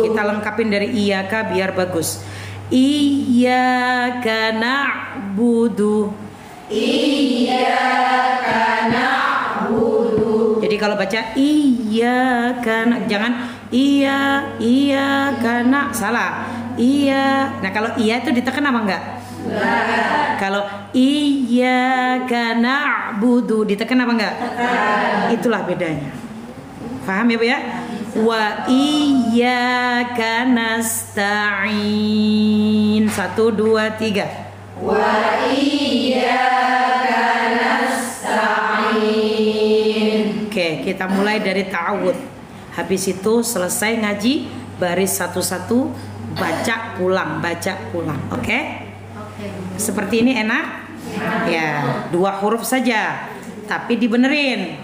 Kita lengkapin dari iyaka biar bagus. Iyaka na'budu. Jadi kalau baca iyaka jangan iyaka na, salah. iya. Nah kalau iya itu ditekan apa enggak? Kalau iyyaka na'budu ditekan apa enggak? Itulah bedanya. Paham ya Bu ya? Wa iyyaka nasta'in. 1, 2, 3. Wa iyyaka nasta'in. Oke, kita mulai dari ta'awud. Habis itu selesai ngaji, baris satu-satu, baca pulang. Oke? Seperti ini enak? Ya, 2 huruf saja, tapi dibenerin.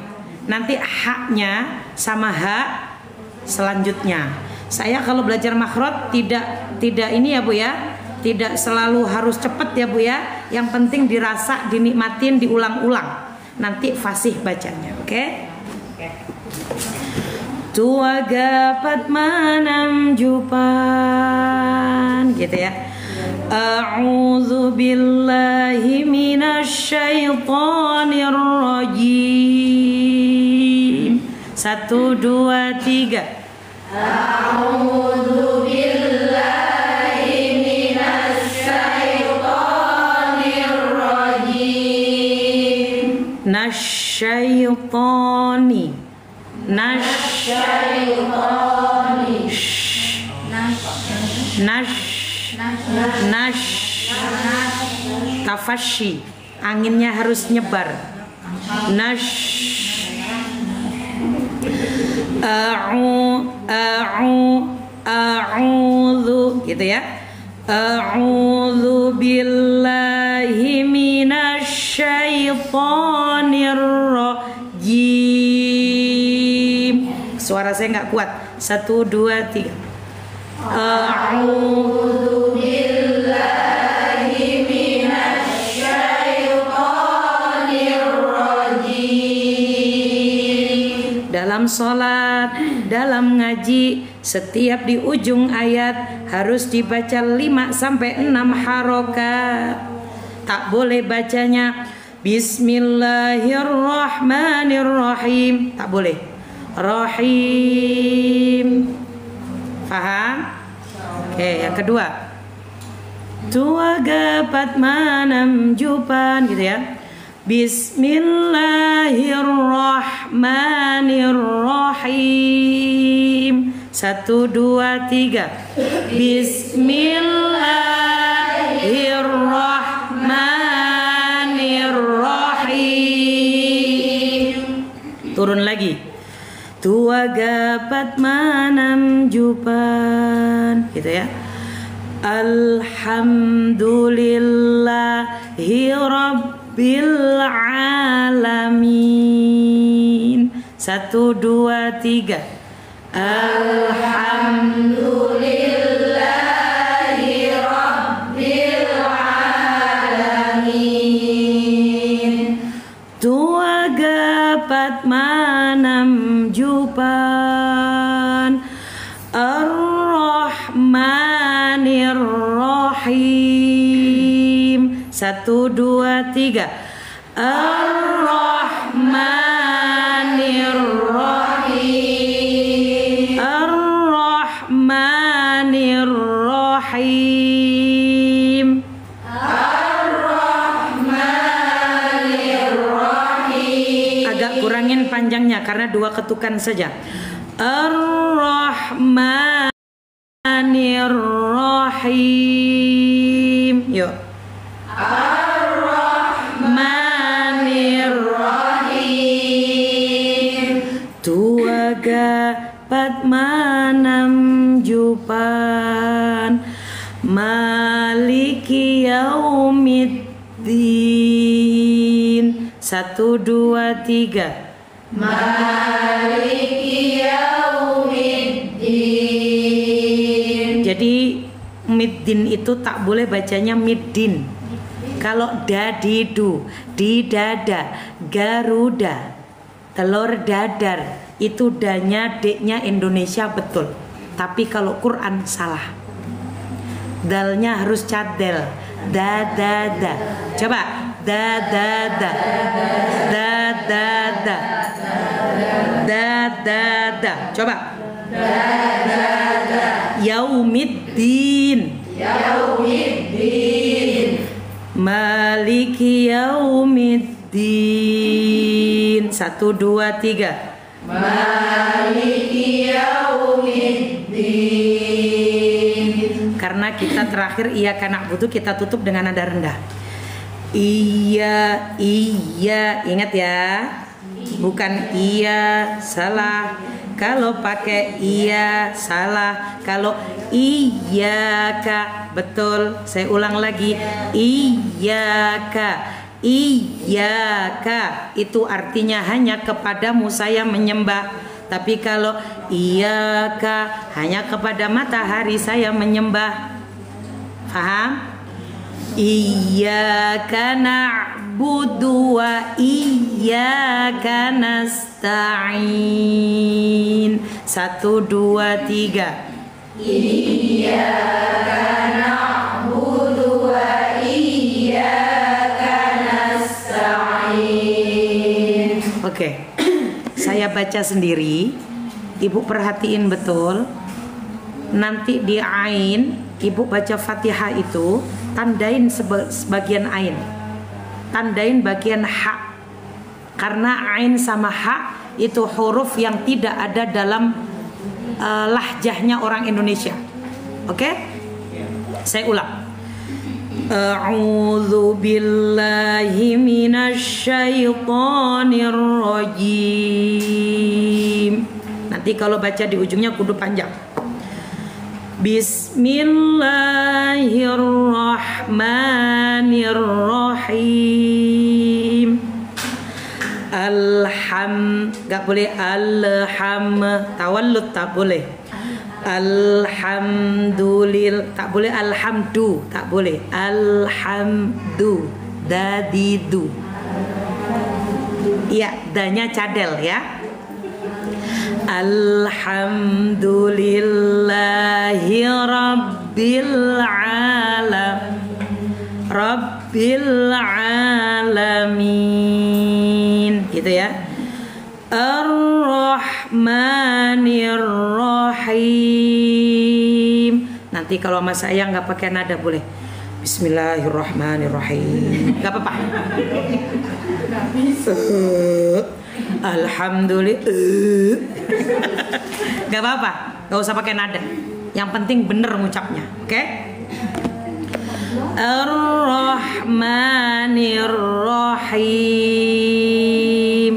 Nanti haknya sama hak selanjutnya. Saya kalau belajar makhraj tidak ini ya Bu ya, tidak selalu harus cepat ya Bu ya. Yang penting dirasa, dinikmatin, diulang-ulang. Nanti fasih bacanya, oke? Tua gapat manam jupan, gitu ya. A'udzu billahi minasyaitonir rajim. 1, 2, 3. A'udzu billahi minasyaitonir rajim. Nasyaitoni. Tafashi, anginnya harus nyebar. A'udzu gitu ya. A'udzu billahi minasyaitonir rajim. Suara saya nggak kuat. 1, 2, 3. A'udzu billahi minasyaitonir rajim. Dalam sholat, dalam ngaji, setiap di ujung ayat harus dibaca 5 sampai 6 harokat. Tak boleh bacanya Bismillahirrahmanirrahim. Tak boleh. Rahim. Paham? Oke, yang kedua. Tua gapat manam jupan gitu ya. Bismillahirrahmanirrahim. 1, 2, 3. Bismillahirrahmanirrahim. Turun lagi. Tua gapat manam jupan gitu ya. Alhamdulillahi rabbil alamin. 1, 2, 3. Alhamdulillahi rabbil alamin. Tua gapat manam jupan. Ar-Rahmanir-Rahim. 1, 2, 3. Ar-Rahmanir-Rahim. Ar-Rahmanir-Rahim. Agak kurangin panjangnya karena 2 ketukan saja. Ar-Rahmanir-Rahim. Yuk. Ar-Rahmanir-Rahim. Tua gapat manam jupan. Maliki yaumiddin. 1, 2, 3. Maliki yaumiddin. Jadi middin itu tak boleh bacanya middin. Kalau dadidu, di dada, garuda, telur dadar, itu danya, d-nya Indonesia betul. Tapi kalau Quran salah. Dalnya harus cadel. Da da da. Coba. Da da da. Da da da. Da da da. Coba. Yaumiddin. Maliki yaumiddin. 1, 2, 3. Maliki yaumiddin. Karena kita terakhir iyyaka na'budu, kita tutup dengan nada rendah. Iya, ingat ya. Bukan iya, salah. Kalau pakai iya, salah. Kalau iyyaka, betul. Saya ulang lagi. Iyyaka. Iyyaka itu artinya hanya kepadamu saya menyembah. Tapi kalau iyyaka, hanya kepada matahari saya menyembah. Paham? Iyyaka na'budu wa iyyaka nasta'in. 1, 2, 3. Iyyaka na'budu wa iyyaka nasta'in. Oke. Saya baca sendiri. Ibu perhatiin betul. Nanti di ain, ibu baca Fatihah itu tandain sebagian ain, tandain bagian ha, karena ain sama ha itu huruf yang tidak ada dalam lahjahnya orang Indonesia. Oke? Saya ulang. A'udzu billahi minasyaitonir rajim. Nanti kalau baca di ujungnya kudu panjang. Bismillahirrahmanirrahim. Gak boleh tawallud tak boleh. Alhamdulillah tak boleh. Alhamdu tak boleh. Alhamdu dadidu. Iya, danya cadel ya. Alhamdulillahi Rabbil alamin. Gitu ya. Ar-Rahmanir-Rahim. Nanti kalau sama saya nggak pakai nada boleh. Bismillahirrahmanirrahim. Nggak apa-apa. Alhamdulillah. Gak apa-apa, gak usah pakai nada. Yang penting bener ngucapnya, oke? Ar-Rahmanir-Rahim.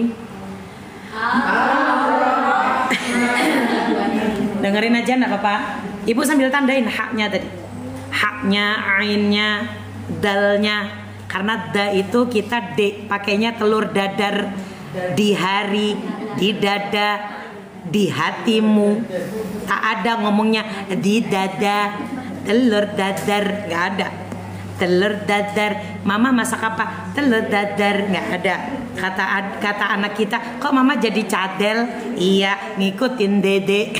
Dengerin aja gak apa-apa. Ibu sambil tandain haknya tadi. Haknya, ainnya, dalnya. Karena da itu kita pakainya telur dadar. Di hari, di dada, di hatimu. Tak ada ngomongnya di dada, telur dadar, nggak ada. Telur dadar, mama masak apa? Telur dadar, nggak ada. Kata anak kita, kok mama jadi cadel? Iya, ngikutin dede.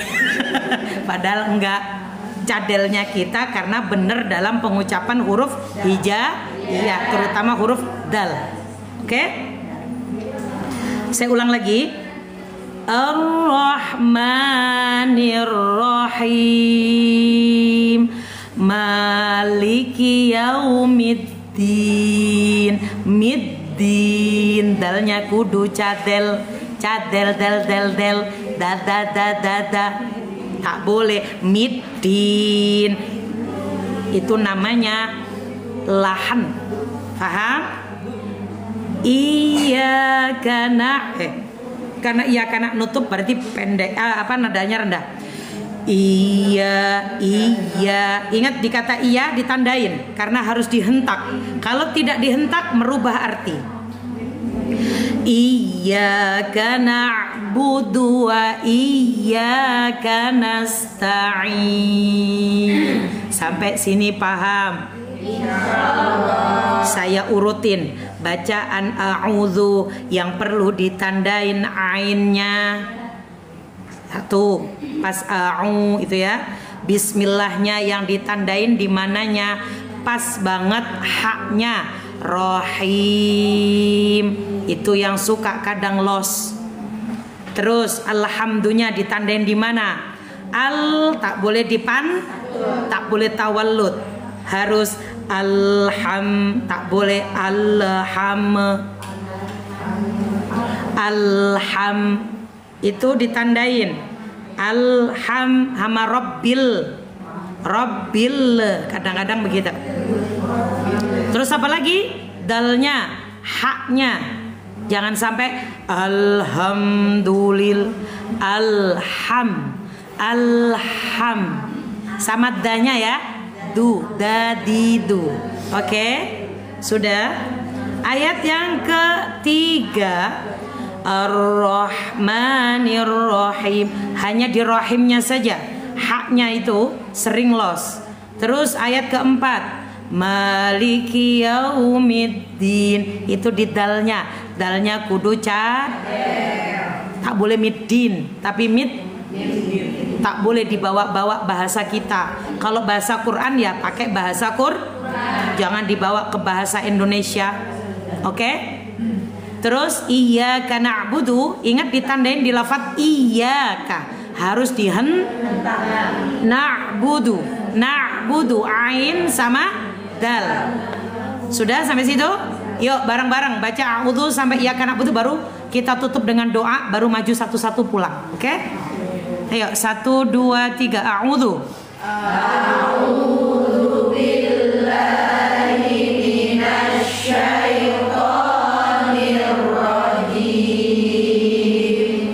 Padahal enggak. Cadelnya kita karena benar dalam pengucapan huruf iya, terutama huruf dal. Oke? Saya ulang lagi. Ar-Rahmanir-Rahim. Maliki yaumiddin. Middin, dalnya kudu cadel. Cadel, del. Dada. Tak boleh middin. Itu namanya lahan. Paham? Iyyaka karena iyyaka nutup berarti pendek, nadanya rendah. Iya. Ingat di kata iya ditandain karena harus dihentak. Kalau tidak dihentak merubah arti. Iyyaka na'budu wa iyyaka nasta'in. Sampai sini paham? Saya urutin bacaan a'udzu yang perlu ditandain ainnya. 1 pas a'u itu ya. Bismillahnya yang ditandain di mananya, pas banget haknya. Rahim itu yang suka kadang los. Terus alhamdulillah ditandain di mana? tak boleh tak boleh tawallud. Harus alham, tak boleh alham. Alham itu ditandain. Alham hama rabbil. Rabbil, kadang-kadang begitu. Terus apa lagi? Dalnya, haknya. Jangan sampai alhamdulillah. Alham. Sama danya ya. Dadidu. Oke? Sudah? Ayat yang ketiga, Ar-Rahmanir-Rahim. Hanya di rahimnya saja. Haknya itu sering los. Terus ayat keempat, Maliki Yaumiddin. Itu di dalnya. Dalnya kudu tak boleh middin, tapi tak boleh dibawa-bawa bahasa kita. Kalau bahasa Quran ya pakai bahasa Quran. Jangan dibawa ke bahasa Indonesia. Oke? Terus iyyaka na'budu, ingat ditandain di lafaz iyyaka. Harus na'budu. Na'budu ain sama dal. Sudah sampai situ? Yuk bareng-bareng baca a'udzu sampai iyyaka na'budu, baru kita tutup dengan doa, baru maju satu-satu pulang. Oke? Ayo 1 2 3 a'udzu. A'udzu billahi minasyaitonir rajim.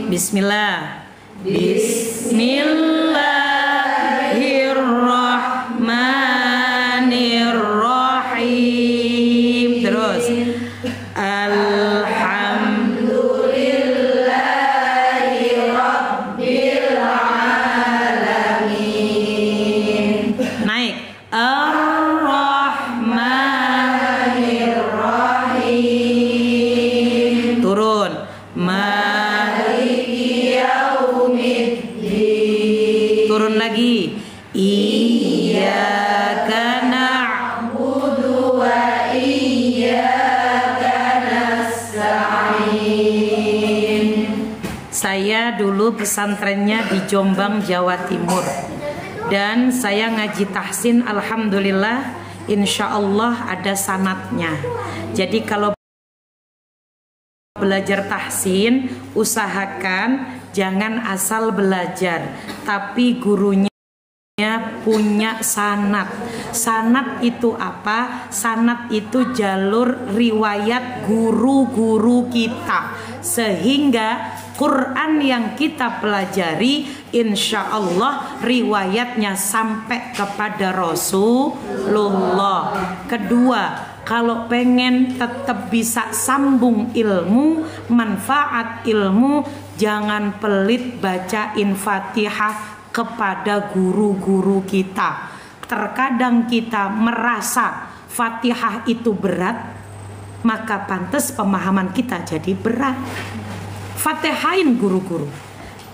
Bismillah. Bismillahirrahmanirrahim. Terus Alhamdulillahi rabbil alamin. naik. Ar-Rahmanirrahim. Turun. Maliki yaumiddin. Turun lagi. Iyyaka Na'budu wa iyyaka nasta'in. Saya dulu pesantrennya di Jombang, Jawa Timur. Dan saya ngaji tahsin, alhamdulillah, insya Allah ada sanatnya. Jadi kalau belajar tahsin, usahakan jangan asal belajar, tapi gurunya punya sanad. Sanad itu apa? Sanad itu jalur riwayat guru-guru kita, sehingga Quran yang kita pelajari insya Allah riwayatnya sampai kepada Rasulullah. Kedua, kalau pengen tetap bisa sambung ilmu, manfaat ilmu, jangan pelit bacain Fatihah kepada guru-guru kita. Terkadang kita merasa Fatihah itu berat, maka pantas pemahaman kita jadi berat. Fatihain guru-guru.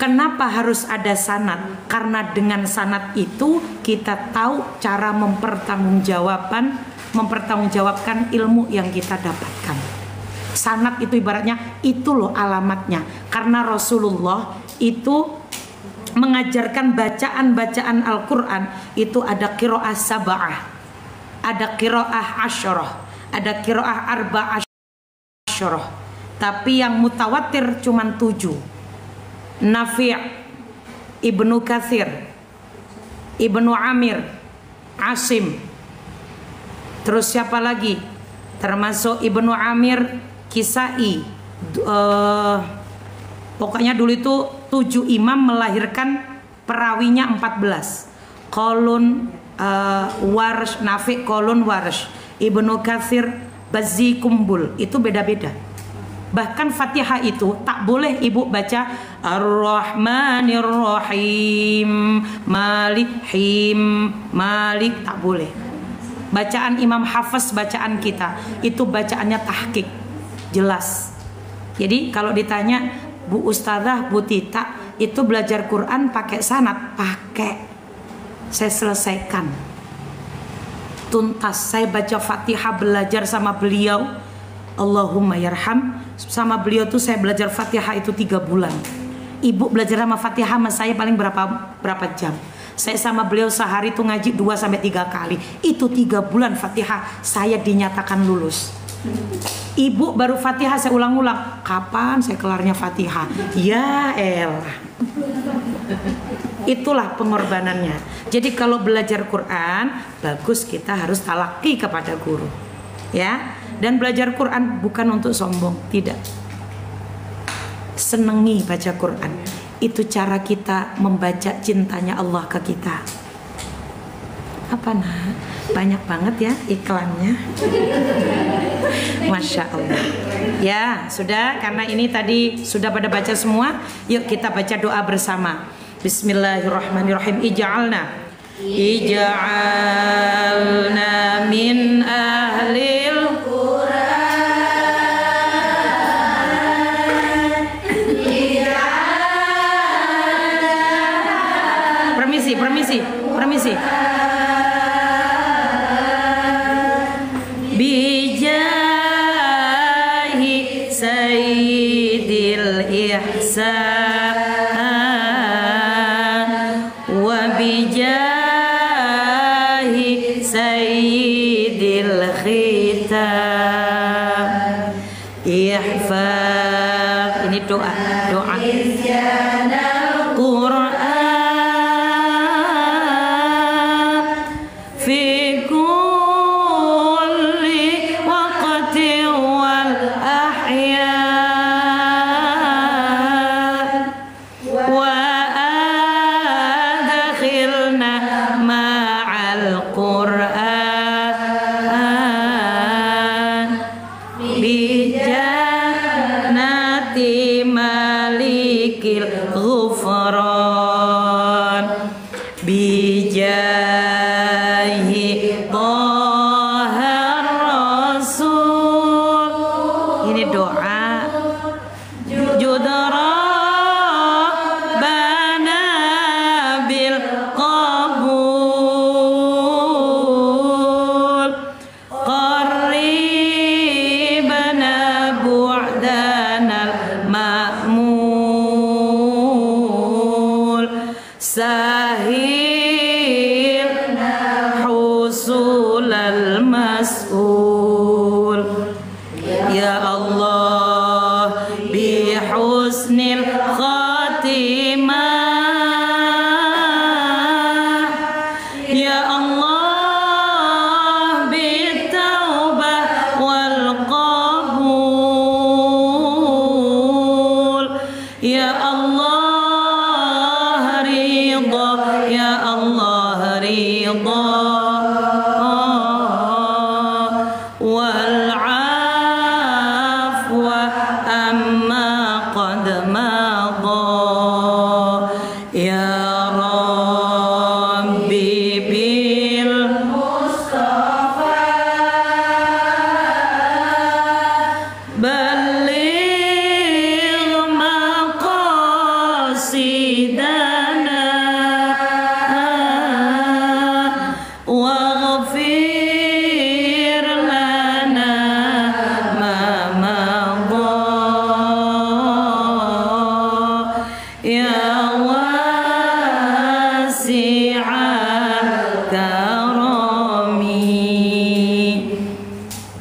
Kenapa harus ada sanad? Karena dengan sanad itu kita tahu cara mempertanggungjawabkan ilmu yang kita dapatkan. Sanad itu ibaratnya itu loh alamatnya. Karena Rasulullah itu mengajarkan bacaan-bacaan Al-Quran itu ada qiraah sab'ah, ada qiraah asyarah, ada qiraah arba'ah asyarah. Tapi yang mutawatir cuma 7. Nafi', Ibnu Katsir, Ibnu Amir, Asim. Terus siapa lagi? Termasuk Ibnu Amir, Kisai. Pokoknya dulu itu 7 imam melahirkan perawinya 14. Qalun Warsh, Nafi', Qalun Warsh, Ibnu Katsir, Bazzi, Kumbul. Itu beda-beda. Bahkan Fatihah itu tak boleh ibu baca Ar-Rahmanir-Rahim, Malik, tak boleh. Bacaan Imam Hafiz, bacaan kita itu bacaannya tahqiq, jelas. Jadi kalau ditanya Bu Ustadzah, Bu Tita itu belajar Quran pakai sanad, pakai. Saya selesaikan tuntas. Saya baca Fatihah belajar sama beliau, Allahumma yarham. Sama beliau tuh saya belajar Fatihah itu 3 bulan. Ibu belajar sama Fatihah sama saya paling berapa jam. Saya sama beliau sehari itu ngaji 2-3 kali. Itu 3 bulan Fatihah saya dinyatakan lulus. Ibu baru Fatihah saya ulang-ulang. Kapan saya kelarnya Fatihah? Ya elah. Itulah pengorbanannya. Jadi kalau belajar Quran, bagus kita harus talaki kepada guru. Ya. Dan belajar Quran bukan untuk sombong, tidak. Senangi baca Quran. Itu cara kita membaca cintanya Allah ke kita. Apa nah? Banyak banget ya iklannya. Masya Allah. Ya sudah, karena ini tadi sudah pada baca semua. Yuk kita baca doa bersama. Bismillahirrahmanirrahim. Ij'alna min ahlil Permisi. Bijahi sayyidil ihsan wa bijahi sayyidil khitam ihfaz. Ini doa Quran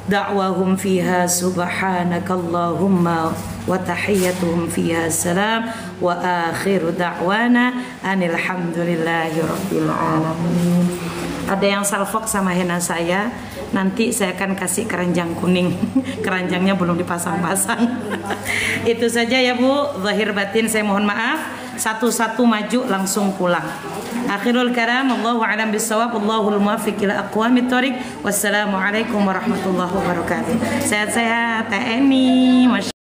da'wahum fiha subhanakallahumma wa tahiyyatuhum fiha salam wa akhiru da'wana anilhamdulillahi rabbil alamin. Ada yang salfok sama henna saya, nanti saya akan kasih keranjang kuning. Keranjangnya belum dipasang-pasang. Itu saja ya Bu, zahir batin saya mohon maaf. Satu-satu maju langsung pulang. Akhirul kalam, Allahu a'lam bissawab, Allahul muwaffiq ila aqwamit thoriq. Wassalamualaikum warahmatullahi wabarakatuh. Sehat-sehat, TNI.